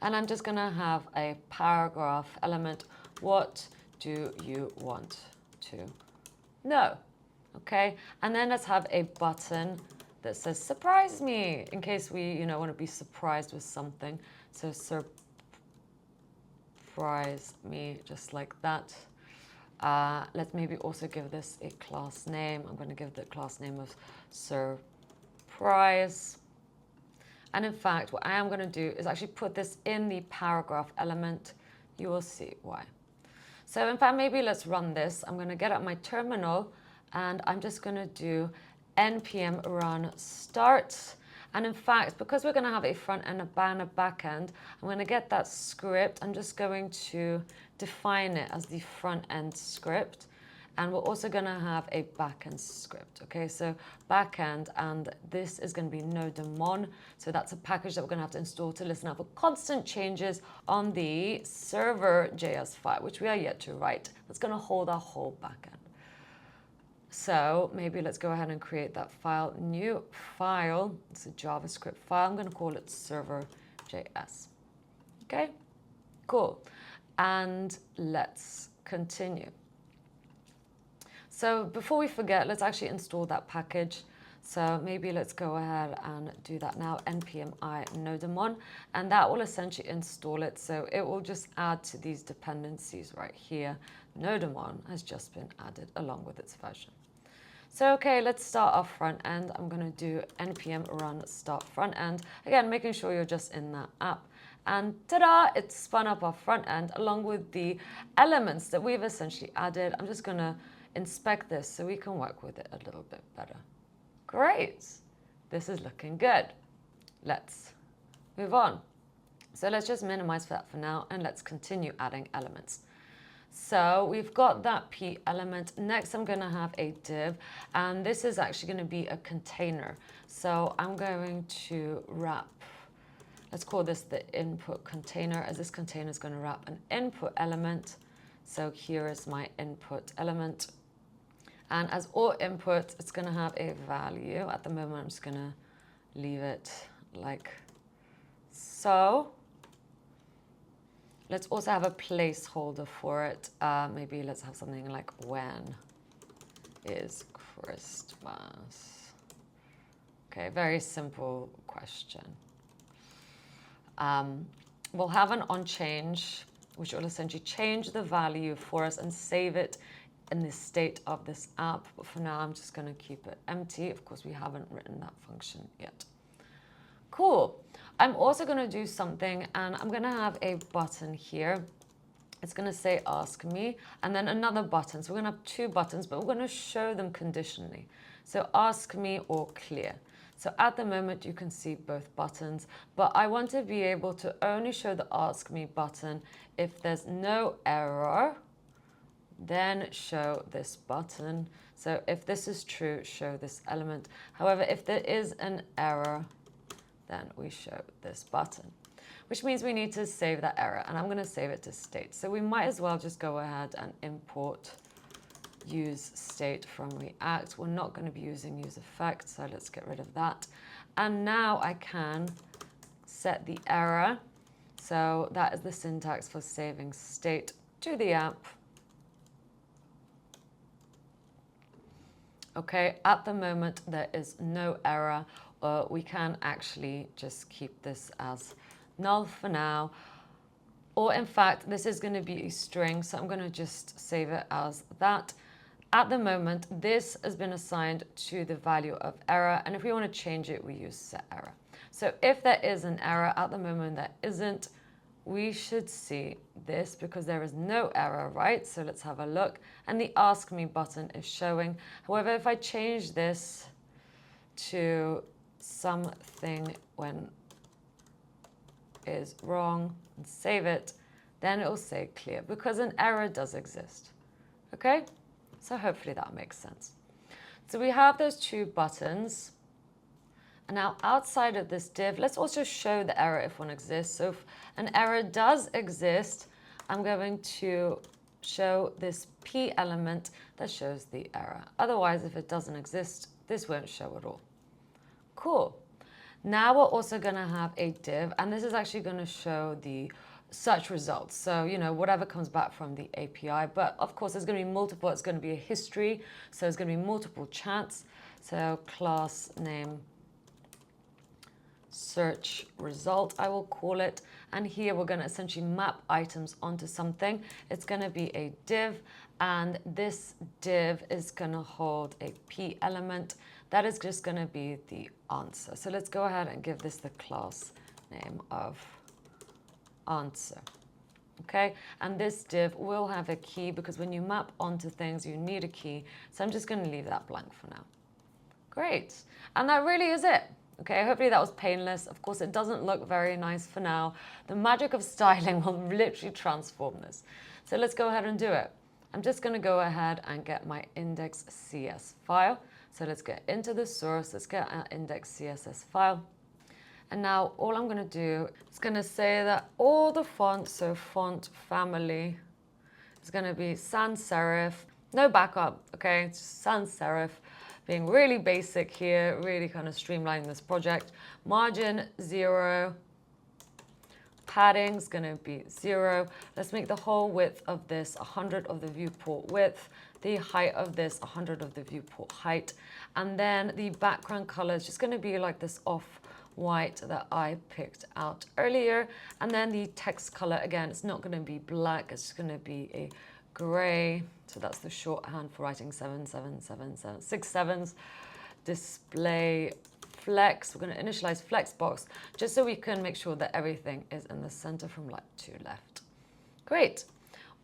And I'm just going to have a paragraph element. What do you want to know? Okay, and then let's have a button that says surprise me, in case we want to be surprised with something. So surprise me, just like that. Let's maybe also give this a class name. I'm going to give the class name of surprise. And in fact, what I am going to do is actually put this in the paragraph element. You will see why. So in fact, maybe let's run this. I'm going to get up my terminal and I'm just going to do npm run start. And in fact, because we're going to have a front end and a back end, I'm going to get that script. I'm just going to define it as the front end script. And we're also going to have a backend script. Okay, so backend, and this is going to be Nodemon. So that's a package that we're going to have to install to listen out for constant changes on the server.js file, which we are yet to write. That's going to hold our whole backend. So maybe let's go ahead and create that file. New file. It's a JavaScript file. I'm going to call it server.js. Okay, cool. And let's continue. So before we forget, let's actually install that package. So maybe let's go ahead and do that now, npm I nodemon, and that will essentially install it. So it will just add to these dependencies right here. Nodemon has just been added along with its version. So okay, let's start our front end. I'm going to do npm run start front end. Again, making sure you're just in that app. And ta-da, it's spun up our front end along with the elements that we've essentially added. I'm just going to inspect this so we can work with it a little bit better. Great, this is looking good. Let's move on. So let's just minimize that for now and let's continue adding elements. So we've got that P element. Next, I'm going to have a div, and this is actually going to be a container. So I'm going to wrap, let's call this the input container, as this container is going to wrap an input element. So here is my input element. And as all inputs, it's going to have a value. At the moment, I'm just going to leave it like so. Let's also have a placeholder for it. Maybe let's have something like when is Christmas? Okay, very simple question. We'll have an onChange, which will essentially change the value for us and save it in the state of this app. But for now, I'm just going to keep it empty. Of course, we haven't written that function yet. Cool. I'm also going to do something, and I'm going to have a button here. It's going to say ask me, and then another button. So we're going to have two buttons, but we're going to show them conditionally. So ask me or clear. So at the moment, you can see both buttons, but I want to be able to only show the ask me button if there's no error. Then show this button. So if this is true, show this element. However, if there is an error, then we show this button, which means we need to save that error, and I'm going to save it to state. So we might as well just go ahead and import use state from React. We're not going to be using use effect, so let's get rid of that. And now I can set the error. So that is the syntax for saving state to the app. Okay, at the moment, there is no error. We can actually just keep this as null for now. Or in fact, this is going to be a string, so I'm going to just save it as that. At the moment, this has been assigned to the value of error, and if we want to change it, we use set error. So if there is an error, at the moment there isn't, we should see this because there is no error, right? So let's have a look, and the ask me button is showing. However, if I change this to something when is wrong and save it, then it will say clear because an error does exist. Okay, so hopefully that makes sense. So we have those two buttons. And now outside of this div, let's also show the error if one exists. So if an error does exist, I'm going to show this P element that shows the error. Otherwise, if it doesn't exist, this won't show at all. Cool. Now we're also going to have a div, and this is actually going to show the search results. So, whatever comes back from the API. But of course, there's going to be multiple. It's going to be a history. So there's going to be multiple chats. So class name search result, I will call it. And here we're going to essentially map items onto something. It's going to be a div, and this div is going to hold a P element. That is just going to be the answer. So let's go ahead and give this the class name of answer. Okay, and this div will have a key because when you map onto things, you need a key. So I'm just going to leave that blank for now. Great. And that really is it. Okay, hopefully that was painless. Of course, it doesn't look very nice for now. The magic of styling will literally transform this. So let's go ahead and do it. I'm just going to go ahead and get my index.cs file. So let's get into the source. Let's get our index.css file. And now all I'm going to do is going to say that all the fonts, so font family, is going to be sans serif. No backup, okay? It's just sans serif. Being really basic here, really kind of streamlining this project. Margin 0. Padding is going to be 0. Let's make the whole width of this 100 of the viewport width. The height of this 100 of the viewport height. And then the background color is just going to be like this off-white that I picked out earlier. And then the text color, again, it's not going to be black. It's just going to be a gray. So that's the shorthand for writing 7777, 6 sevens. Display flex. We're going to initialize flexbox just so we can make sure that everything is in the center from right to left. Great.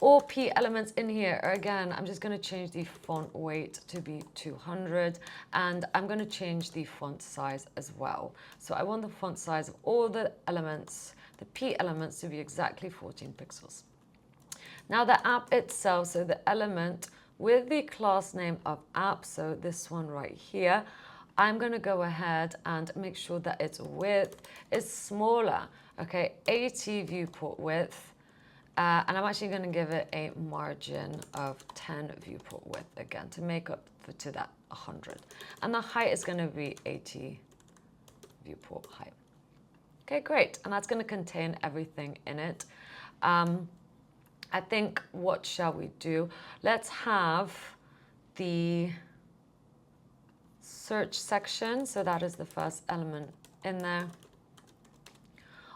All P elements in here are, again, I'm just going to change the font weight to be 200, and I'm going to change the font size as well. So I want the font size of all the elements, the P elements, to be exactly 14 pixels. Now the app itself, so the element with the class name of app, so this one right here, I'm going to go ahead and make sure that its width is smaller. Okay, 80 viewport width. And I'm actually going to give it a margin of 10 viewport width again to make up to that 100. And the height is going to be 80 viewport height. Okay, great. And that's going to contain everything in it. I think, what shall we do? Let's have the search section. So that is the first element in there.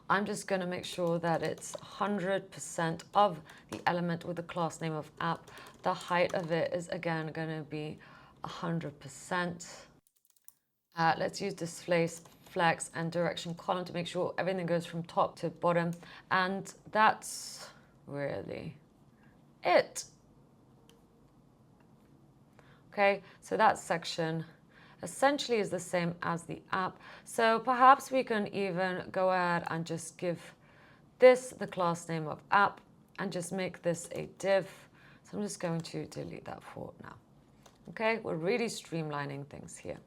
I'm just going to make sure that it's 100% of the element with the class name of app. The height of it is, again, going to be 100%. Let's use display flex and direction column to make sure everything goes from top to bottom. And that's really it. Okay, so that section essentially is the same as the app. So perhaps we can even go ahead and just give this the class name of app and just make this a div. So I'm just going to delete that for now. Okay, we're really streamlining things here.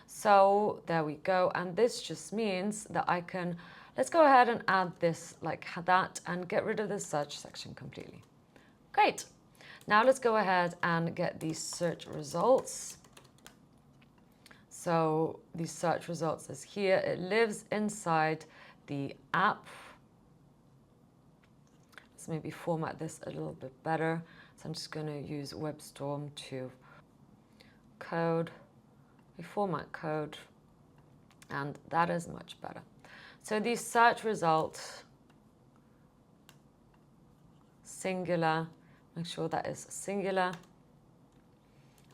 So there we go. And this just means that I can, let's go ahead and add this like that and get rid of the search section completely. Great. Now let's go ahead and get these search results. So the search results is here. It lives inside the app. Let's maybe format this a little bit better. So I'm just going to use WebStorm to code. We format code, and that is much better. So the search result, singular, make sure that is singular.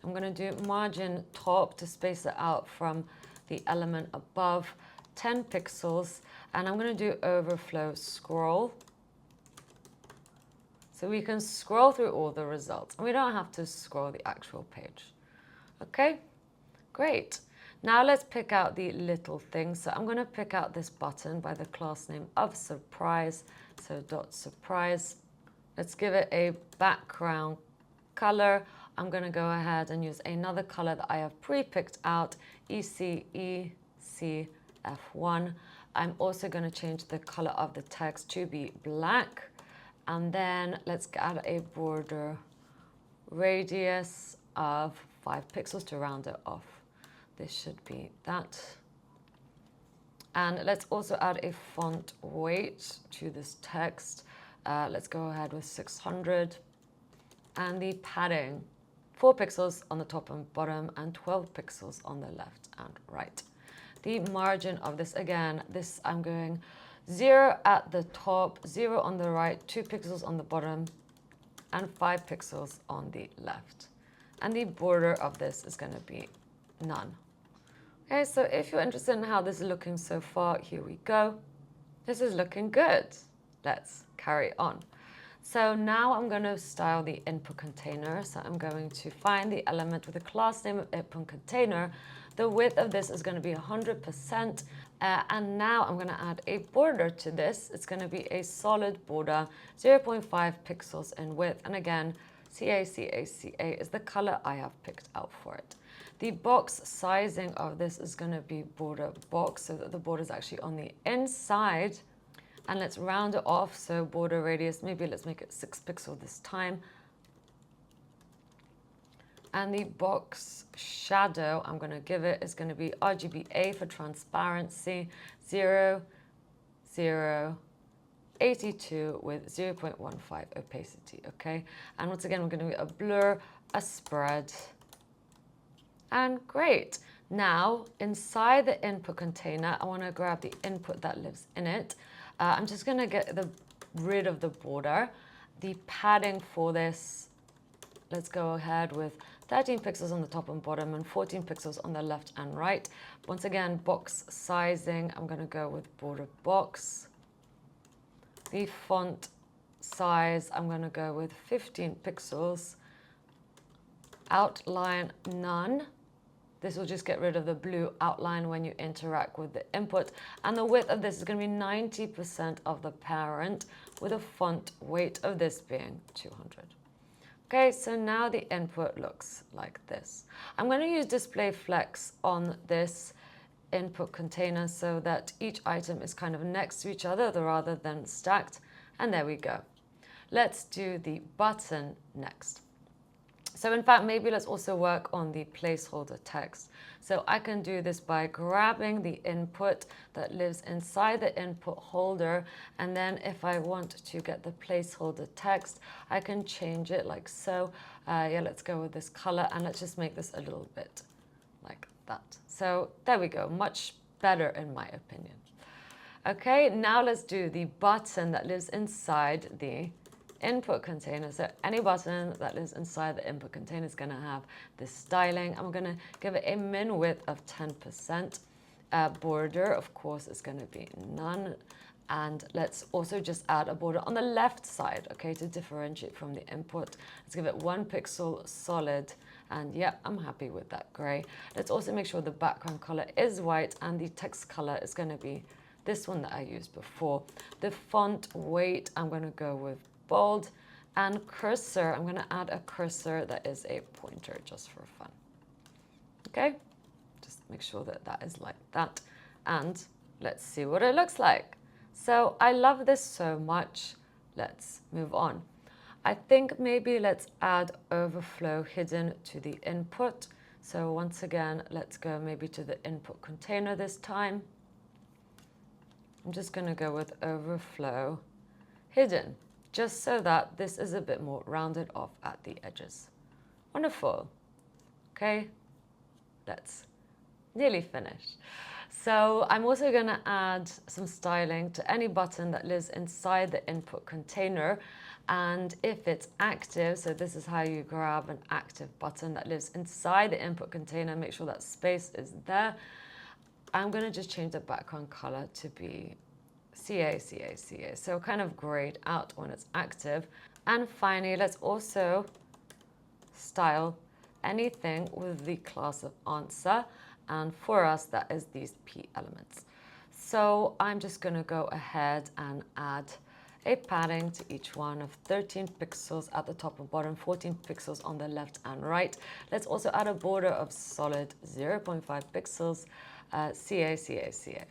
I'm going to do margin top to space it out from the element above, 10 pixels, and I'm going to do overflow scroll. So we can scroll through all the results, and we don't have to scroll the actual page. Okay, great. Now let's pick out the little things. So I'm going to pick out this button by the class name of surprise. So dot surprise. Let's give it a background color. I'm going to go ahead and use another color that I have pre-picked out, ECECF1. I'm also going to change the color of the text to be black. And then let's add a border radius of 5 pixels to round it off. This should be that. And let's also add a font weight to this text. Let's go ahead with 600. And the padding, 4 pixels on the top and bottom and 12 pixels on the left and right. The margin of this, again, this I'm going 0 at the top, 0 on the right, 2 pixels on the bottom, and 5 pixels on the left. And the border of this is going to be none. Okay, so if you're interested in how this is looking so far, here we go. This is looking good. Let's carry on. So now I'm going to style the input container. So I'm going to find the element with the class name of input container. The width of this is going to be 100%. And now I'm going to add a border to this. It's going to be a solid border, 0.5 pixels in width. And again, CA is the color I have picked out for it. The box sizing of this is going to be border box, so that the border is actually on the inside. And let's round it off, so border radius, maybe let's make it 6 pixels this time. And the box shadow I'm going to give it is going to be RGBA for transparency, 0, 0, 82 with 0.15 opacity, okay? And once again, we're going to do a blur, a spread, and great. Now, inside the input container, I want to grab the input that lives in it. I'm just going to get rid of the border. The padding for this, let's go ahead with 13 pixels on the top and bottom and 14 pixels on the left and right. Once again, box sizing, I'm going to go with border box. The font size, I'm going to go with 15 pixels. Outline, none. This will just get rid of the blue outline when you interact with the input. And the width of this is going to be 90% of the parent, with a font weight of this being 200. Okay, so now the input looks like this. I'm going to use display flex on this input container so that each item is kind of next to each other rather than stacked. And there we go. Let's do the button next. So in fact, maybe let's also work on the placeholder text. So I can do this by grabbing the input that lives inside the input holder. And then if I want to get the placeholder text, I can change it like so. Yeah, let's go with this color and let's just make this a little bit like that. So there we go, much better in my opinion. Okay, now let's do the button that lives inside the input container. So any button that lives inside the input container is going to have this styling. I'm going to give it a min width of 10%. Border, of course, is going to be none. And let's also just add a border on the left side, okay, to differentiate from the input. Let's give it 1 pixel solid. And yeah, I'm happy with that gray. Let's also make sure the background color is white and the text color is going to be this one that I used before. The font weight, I'm going to go with bold, and cursor, I'm going to add a cursor that is a pointer just for fun. Okay, just make sure that that is like that, and let's see what it looks like. So I love this so much. Let's move on. I think maybe let's add overflow hidden to the input. So once again, let's go maybe to the input container this time. I'm just going to go with overflow hidden, just so that this is a bit more rounded off at the edges. Wonderful. Okay, that's nearly finished. So I'm also going to add some styling to any button that lives inside the input container. And if it's active, so this is how you grab an active button that lives inside the input container, make sure that space is there. I'm going to just change the background color to be CA. So kind of grayed out when it's active. And finally, let's also style anything with the class of answer. And for us, that is these P elements. So I'm just going to go ahead and add a padding to each one of 13 pixels at the top and bottom, 14 pixels on the left and right. Let's also add a border of solid 0.5 pixels, CA, CA, CA.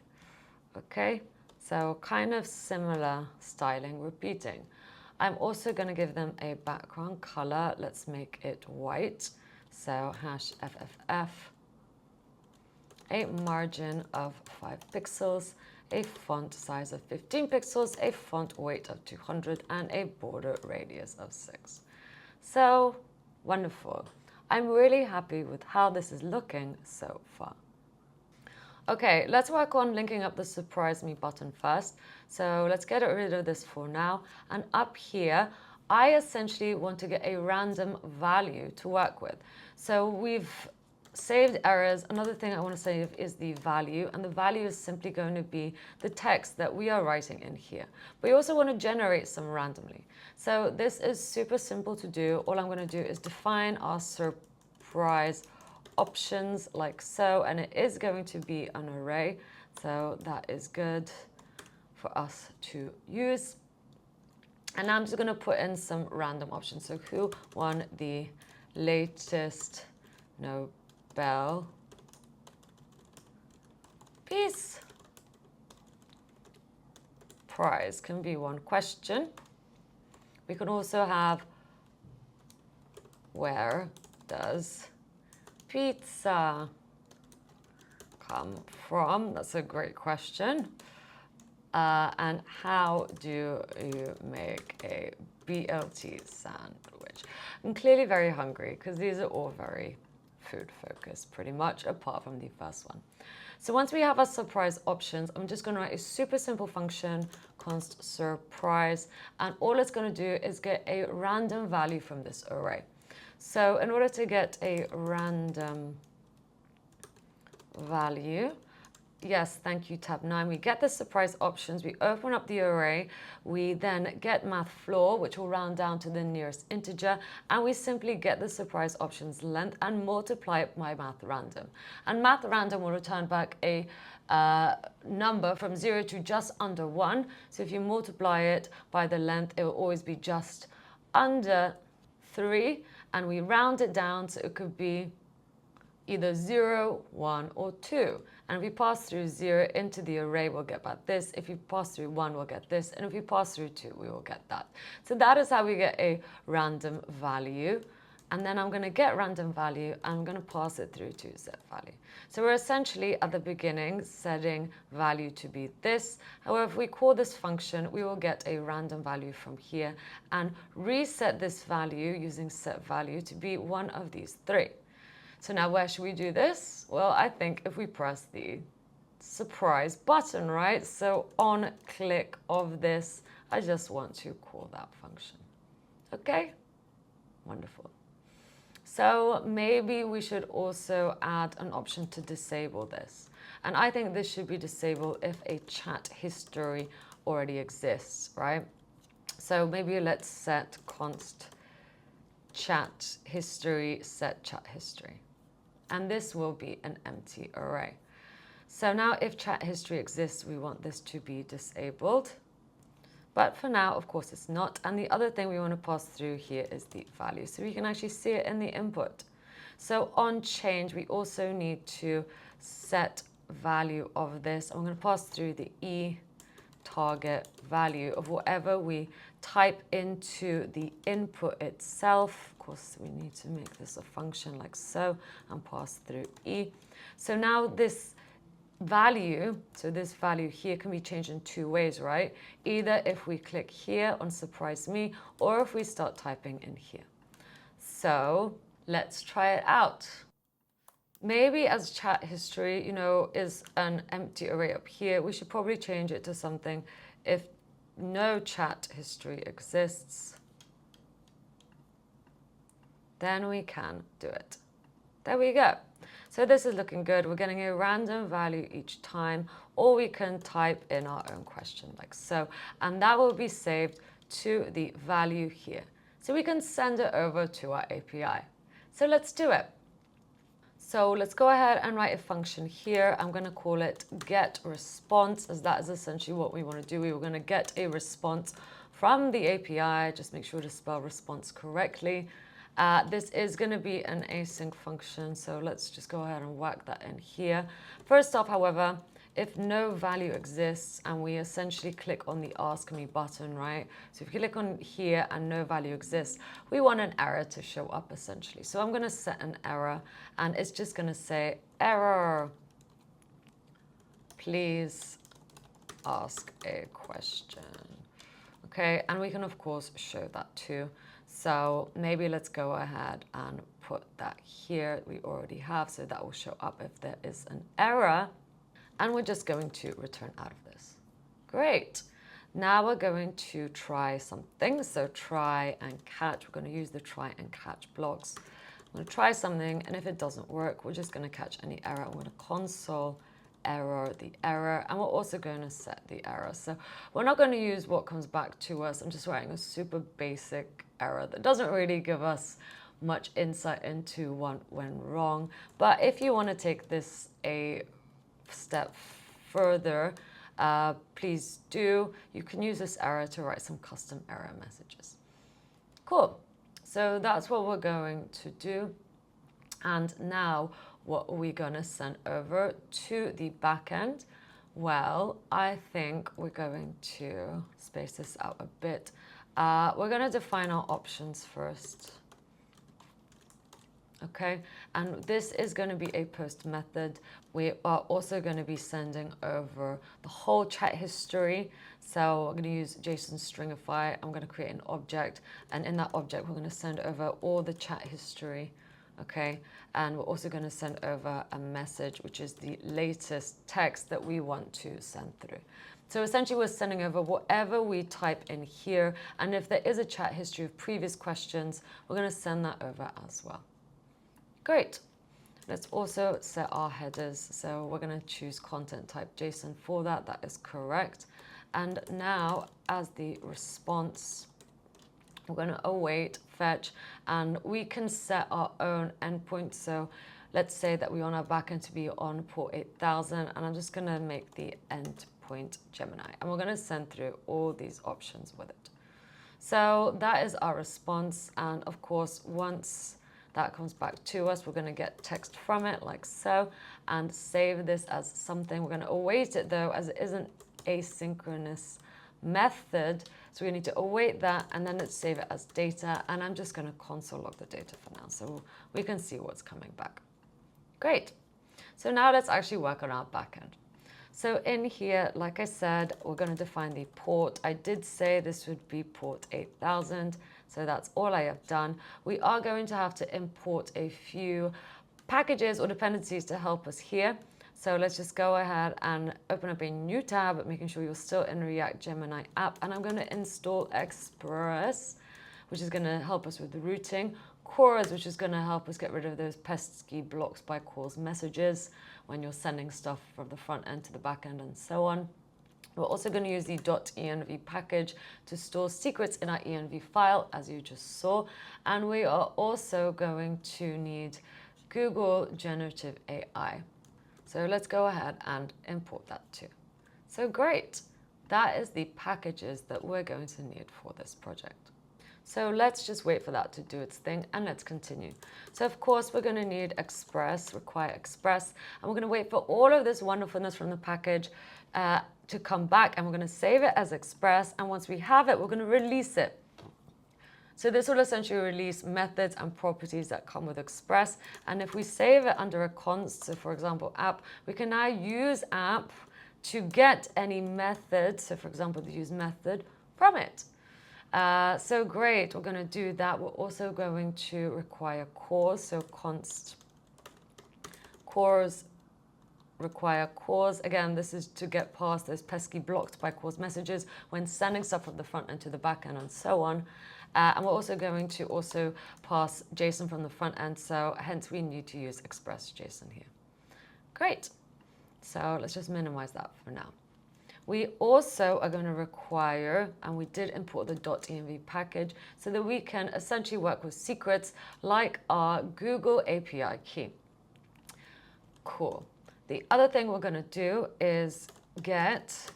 Okay, so kind of similar styling repeating. I'm also going to give them a background color. Let's make it white. So hash FFF, a margin of 5 pixels, a font size of 15 pixels, a font weight of 200, and a border radius of 6. So wonderful. I'm really happy with how this is looking so far. Okay, let's work on linking up the surprise me button first. So let's get rid of this for now. And up here, I essentially want to get a random value to work with. So we've saved errors. Another thing I want to save is the value, and the value is simply going to be the text that we are writing in here. But we also want to generate some randomly. So this is super simple to do. All I'm going to do is define our surprise options like so, and it is going to be an array, so that is good for us to use. And now I'm just going to put in some random options. So who won the latest Nobel Peace Prize can be one question. We can also have, where does pizza come from? That's a great question. And how do you make a BLT sandwich? I'm clearly very hungry because these are all very food focused pretty much, apart from the first one. So once we have our surprise options, I'm just going to write a super simple function, const surprise, and all it's going to do is get a random value from this array. So in order to get a random value, yes, thank you, tab 9, we get the surprise options, we open up the array, we then get math floor, which will round down to the nearest integer, and we simply get the surprise options length and multiply it by math random. And math random will return back a number from 0 to just under 1. So if you multiply it by the length, it will always be just under 3. And we round it down, so it could be either 0, 1, or 2. And if we pass through 0 into the array, we'll get back this. If we pass through 1, we'll get this. And if we pass through 2, we will get that. So that is how we get a random value. And then I'm going to get random value, and I'm going to pass it through to set value. So we're essentially at the beginning setting value to be this. However, if we call this function, we will get a random value from here and reset this value using set value to be one of these 3. So now where should we do this? Well, I think if we press the surprise button, right? So on click of this, I just want to call that function. Okay, wonderful. So maybe we should also add an option to disable this. And I think this should be disabled if a chat history already exists, right? So maybe let's set const chat history, set chat history. And this will be an empty array. So now if chat history exists, we want this to be disabled. But for now, of course, it's not. And the other thing we want to pass through here is the value. So we can actually see it in the input. So on change, we also need to set value of this. I'm going to pass through the e target value of whatever we type into the input itself. Of course, we need to make this a function like so and pass through e. So now this value, so this value here can be changed in 2 ways, right? Either if we click here on surprise me, or if we start typing in here. So let's try it out. Maybe as chat history, is an empty array up here, we should probably change it to something if no chat history exists, then we can do it. There we go. So this is looking good. We're getting a random value each time, or we can type in our own question like so, and that will be saved to the value here. So we can send it over to our API. So let's do it. So let's go ahead and write a function here. I'm going to call it get response, as that is essentially what we want to do. We were going to get a response from the API. Just make sure to spell response correctly. This is going to be an async function, so let's just go ahead and whack that in here. First off, however, if no value exists and we essentially click on the ask me button, right? So if you click on here and no value exists, we want an error to show up essentially. So I'm going to set an error and it's just going to say error, please ask a question. Okay, and we can of course show that too. So maybe let's go ahead and put that here. We already have, so that will show up if there is an error. And we're just going to return out of this. Great. Now we're going to try something. So try and catch. We're going to use the try and catch blocks. I'm going to try something, and if it doesn't work, we're just going to catch any error. I'm going to console error, the error, and we're also going to set the error. So we're not going to use what comes back to us. I'm just writing a super basic error that doesn't really give us much insight into what went wrong. But if you want to take this a step further, please do. You can use this error to write some custom error messages. Cool. So that's what we're going to do. And now what are we going to send over to the backend? Well, I think we're going to space this out a bit. We're going to define our options first. Okay, and this is going to be a post method. We are also going to be sending over the whole chat history. So I'm going to use JSON stringify. I'm going to create an object, and in that object, we're going to send over all the chat history. Okay, and we're also going to send over a message, which is the latest text that we want to send through. So essentially, we're sending over whatever we type in here. And if there is a chat history of previous questions, we're going to send that over as well. Great. Let's also set our headers. So we're going to choose content type JSON for that. That is correct. And now as the response, we're going to await, fetch, and we can set our own endpoint. So let's say that we want our backend to be on port 8000, and I'm just going to make the endpoint Gemini. And we're going to send through all these options with it. So that is our response. And of course, once that comes back to us, we're going to get text from it like so, and save this as something. We're going to await it though, as it is an asynchronous method. So we need to await that, and then let's save it as data. And I'm just going to console log the data for now, so we can see what's coming back. Great. So now let's actually work on our backend. So in here, like I said, we're going to define the port. I did say this would be port 8000. So that's all I have done. We are going to have to import a few packages or dependencies to help us here. So let's just go ahead and open up a new tab, making sure you're still in React Gemini app. And I'm going to install Express, which is going to help us with the routing. Chorus, which is going to help us get rid of those pesky blocks by calls messages when you're sending stuff from the front end to the back end and so on. We're also going to use the .env package to store secrets in our env file, as you just saw. And we are also going to need Google Generative AI. So let's go ahead and import that too. So great. That is the packages that we're going to need for this project. So let's just wait for that to do its thing, and let's continue. So of course, we're going to need Express, require Express, and we're going to wait for all of this wonderfulness from the package to come back, and we're going to save it as Express, and once we have it, we're going to release it. So this will essentially release methods and properties that come with Express, and if we save it under a const, so for example, app, we can now use app to get any method, so for example, the use method from it. So great, we're going to do that. We're also going to require cause, so const cause require cause. Again, this is to get past those pesky blocked by cause messages when sending stuff from the front end to the back end and so on. And we're also going to also pass JSON from the front end, so hence we need to use Express JSON here. Great. So let's just minimize that for now. We also are going to require, and we did import the .env package, so that we can essentially work with secrets like our Google API key. Cool. The other thing we're going to do is get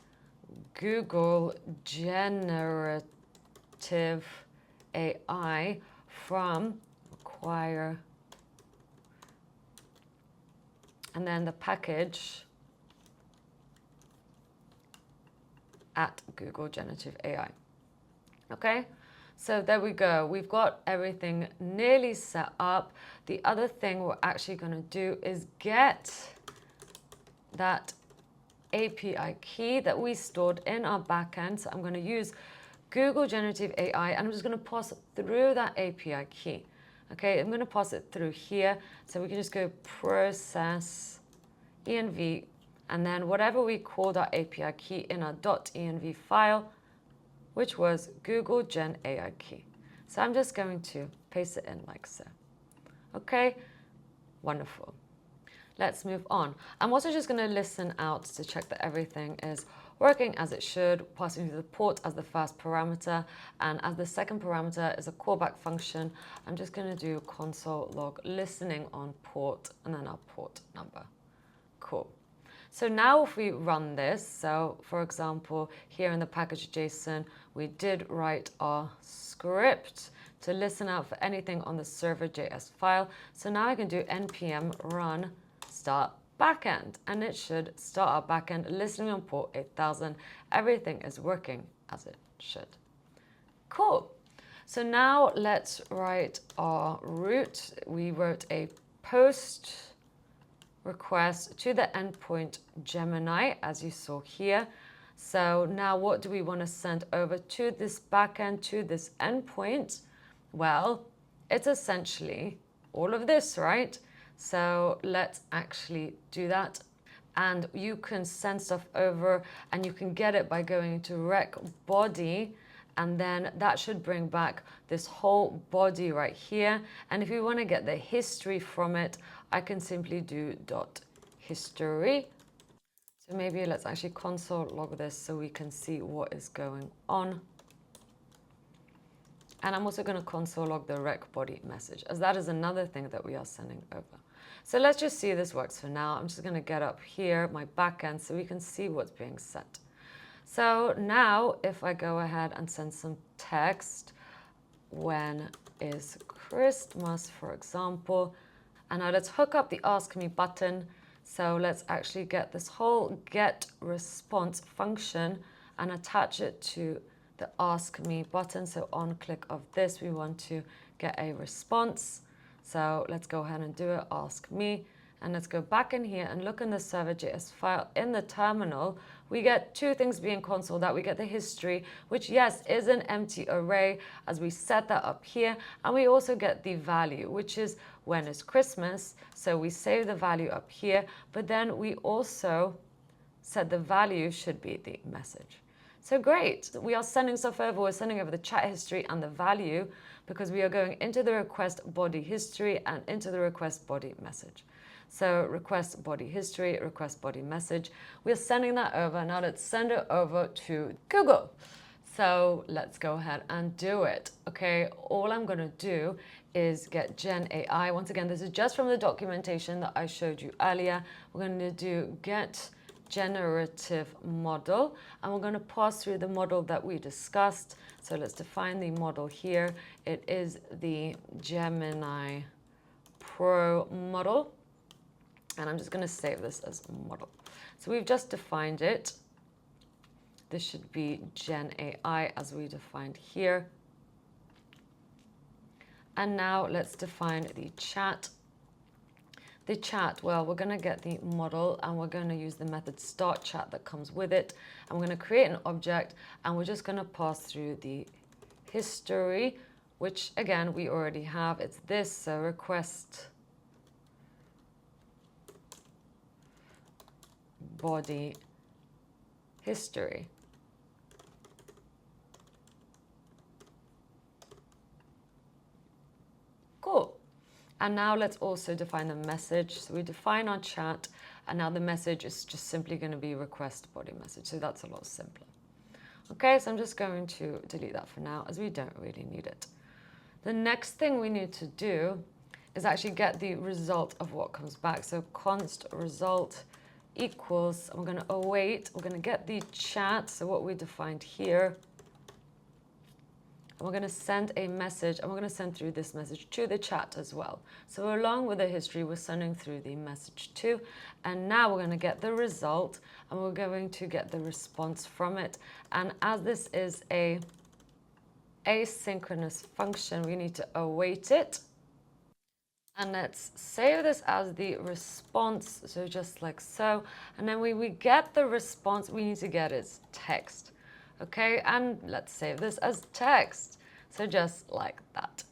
Google Generative AI from acquire, and then the package at Google Generative AI. Okay, so there we go. We've got everything nearly set up. The other thing we're actually going to do is get that API key that we stored in our backend. So I'm going to use Google Generative AI, and I'm just going to pass through that API key. Okay, I'm going to pass it through here. So we can just go process env, and then whatever we called our API key in our .env file, which was Google Gen AI key. So I'm just going to paste it in like so. Okay, wonderful. Let's move on. I'm also just going to listen out to check that everything is working as it should, passing through the port as the first parameter, and as the second parameter is a callback function, I'm just going to do console log listening on port and then our port number. Cool. So now if we run this, so for example, here in the package.json, we did write our script to listen out for anything on the server.js file. So now I can do npm run start backend, and it should start our backend listening on port 8000. Everything is working as it should. Cool. So now let's write our route. We wrote a post request to the endpoint Gemini, as you saw here. So now what do we want to send over to this backend, to this endpoint? Well, it's essentially all of this, right? So let's actually do that. And you can send stuff over, and you can get it by going into rec body, and then that should bring back this whole body right here. And if you want to get the history from it, I can simply do .history. So maybe let's actually console log this so we can see what is going on. And I'm also going to console log the rec body message, as that is another thing that we are sending over. So let's just see if this works for now. I'm just going to get up here, my backend, so we can see what's being sent. So now if I go ahead and send some text, when is Christmas, for example, and now let's hook up the Ask Me button. So let's actually get this whole get response function and attach it to the Ask Me button. So on click of this, we want to get a response. So let's go ahead and do it, Ask Me. And let's go back in here and look in the server.js file in the terminal. We get two things being consoled out. We get the history, which yes, is an empty array as we set that up here. And we also get the value, which is when is Christmas. So we save the value up here, but then we also said the value should be the message. So great, we are sending stuff over. We're sending over the chat history and the value because we are going into the request body history and into the request body message. So request body history, request body message. We're sending that over. Now let's send it over to Google. So let's go ahead and do it. Okay, all I'm going to do is get Gen AI. Once again, this is just from the documentation that I showed you earlier. We're going to do get generative model, and we're going to pass through the model that we discussed. So let's define the model here. It is the Gemini Pro model. And I'm just going to save this as model. So we've just defined it. This should be Gen AI as we defined here. And now let's define the chat. The chat, well, we're going to get the model and we're going to use the method start chat that comes with it. And we're going to create an object and we're just going to pass through the history, which again, we already have. It's this, so request body history. Cool. And now let's also define the message. So we define our chat, and now the message is just simply going to be request body message. So that's a lot simpler. Okay, so I'm just going to delete that for now as we don't really need it. The next thing we need to do is actually get the result of what comes back. So const result equals, we're going to await, we're going to get the chat, so what we defined here, and we're going to send a message, and we're going to send through this message to the chat as well. So along with the history, we're sending through the message too, and now we're going to get the result, and we're going to get the response from it. And as this is a asynchronous function, we need to await it. And let's save this as the response, so just like so. And then when we get the response, we need to get its text. Okay, and let's save this as text. So just like that.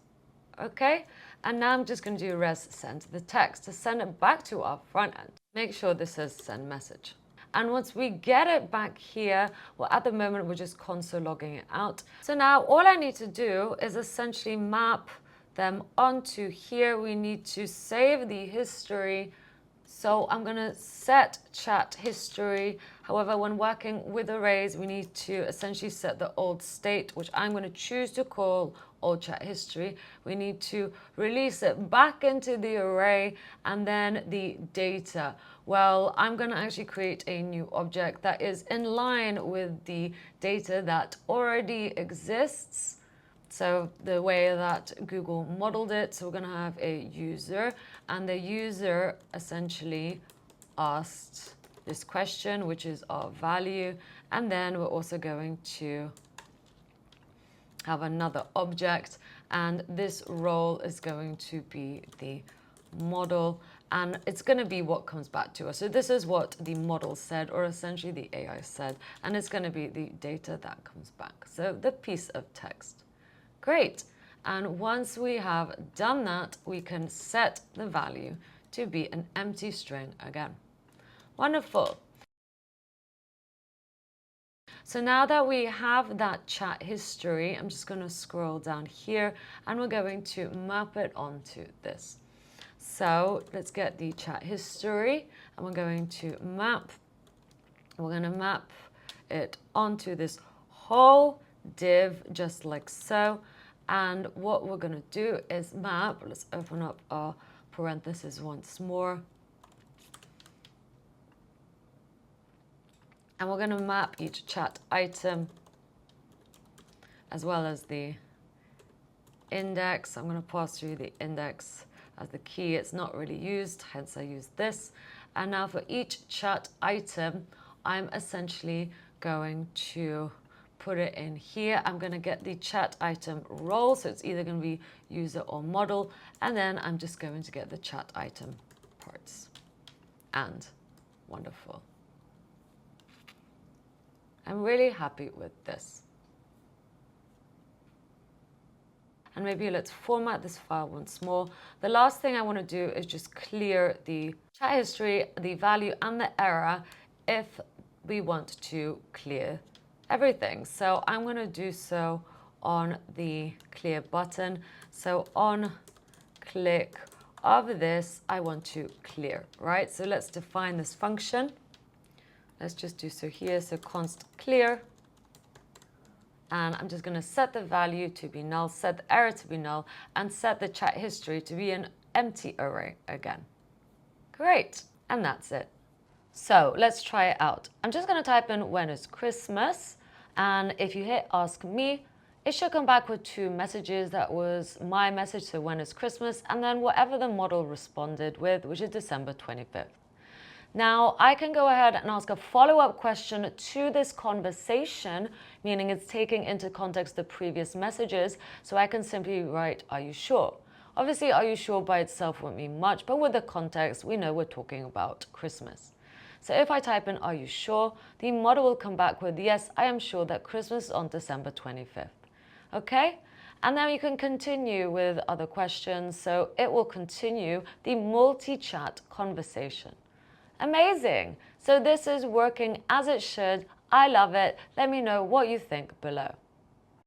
Okay, and now I'm just going to do res send the text to send it back to our front end. Make sure this says send message. And once we get it back here, well, at the moment, we're just console logging it out. So now all I need to do is essentially map them onto here. We need to save the history. So I'm going to set chat history. However, when working with arrays, we need to essentially set the old state, which I'm going to choose to call old chat history. We need to release it back into the array, and then the data. Well, I'm going to actually create a new object that is in line with the data that already exists. So the way that Google modeled it, so we're going to have a user, and the user essentially asked this question, which is our value, and then we're also going to have another object, and this role is going to be the model, and it's going to be what comes back to us. So this is what the model said, or essentially the AI said, and it's going to be the data that comes back. So the piece of text. Great. And once we have done that, we can set the value to be an empty string again. Wonderful. So now that we have that chat history, I'm just going to scroll down here, and we're going to map it onto this. So let's get the chat history, and we're going to map it onto this whole div, just like so. And what we're going to do is map, let's open up our parentheses once more. And we're going to map each chat item as well as the index. I'm going to pass through the index as the key. It's not really used, hence I use this. And now for each chat item, I'm essentially going to put it in here. I'm going to get the chat item role, so it's either going to be user or model, and then I'm just going to get the chat item parts. And wonderful. I'm really happy with this. And maybe let's format this file once more. The last thing I want to do is just clear the chat history, the value, and the error if we want to clear everything. So I'm going to do so on the clear button. So on click of this, I want to clear, right? So let's define this function. Let's just do so here. So const clear. And I'm just going to set the value to be null, set the error to be null, and set the chat history to be an empty array again. Great. And that's it. So let's try it out. I'm just going to type in when is Christmas. And if you hit ask me, it should come back with two messages. That was my message, so when is Christmas, and then whatever the model responded with, which is December 25th. Now I can go ahead and ask a follow-up question to this conversation, meaning it's taking into context the previous messages. So I can simply write, are you sure? Obviously, are you sure by itself won't mean much, but with the context, we know we're talking about Christmas. So if I type in, are you sure? The model will come back with, yes, I am sure that Christmas is on December 25th. Okay? And now you can continue with other questions. So it will continue the multi-chat conversation. Amazing. So this is working as it should. I love it. Let me know what you think below.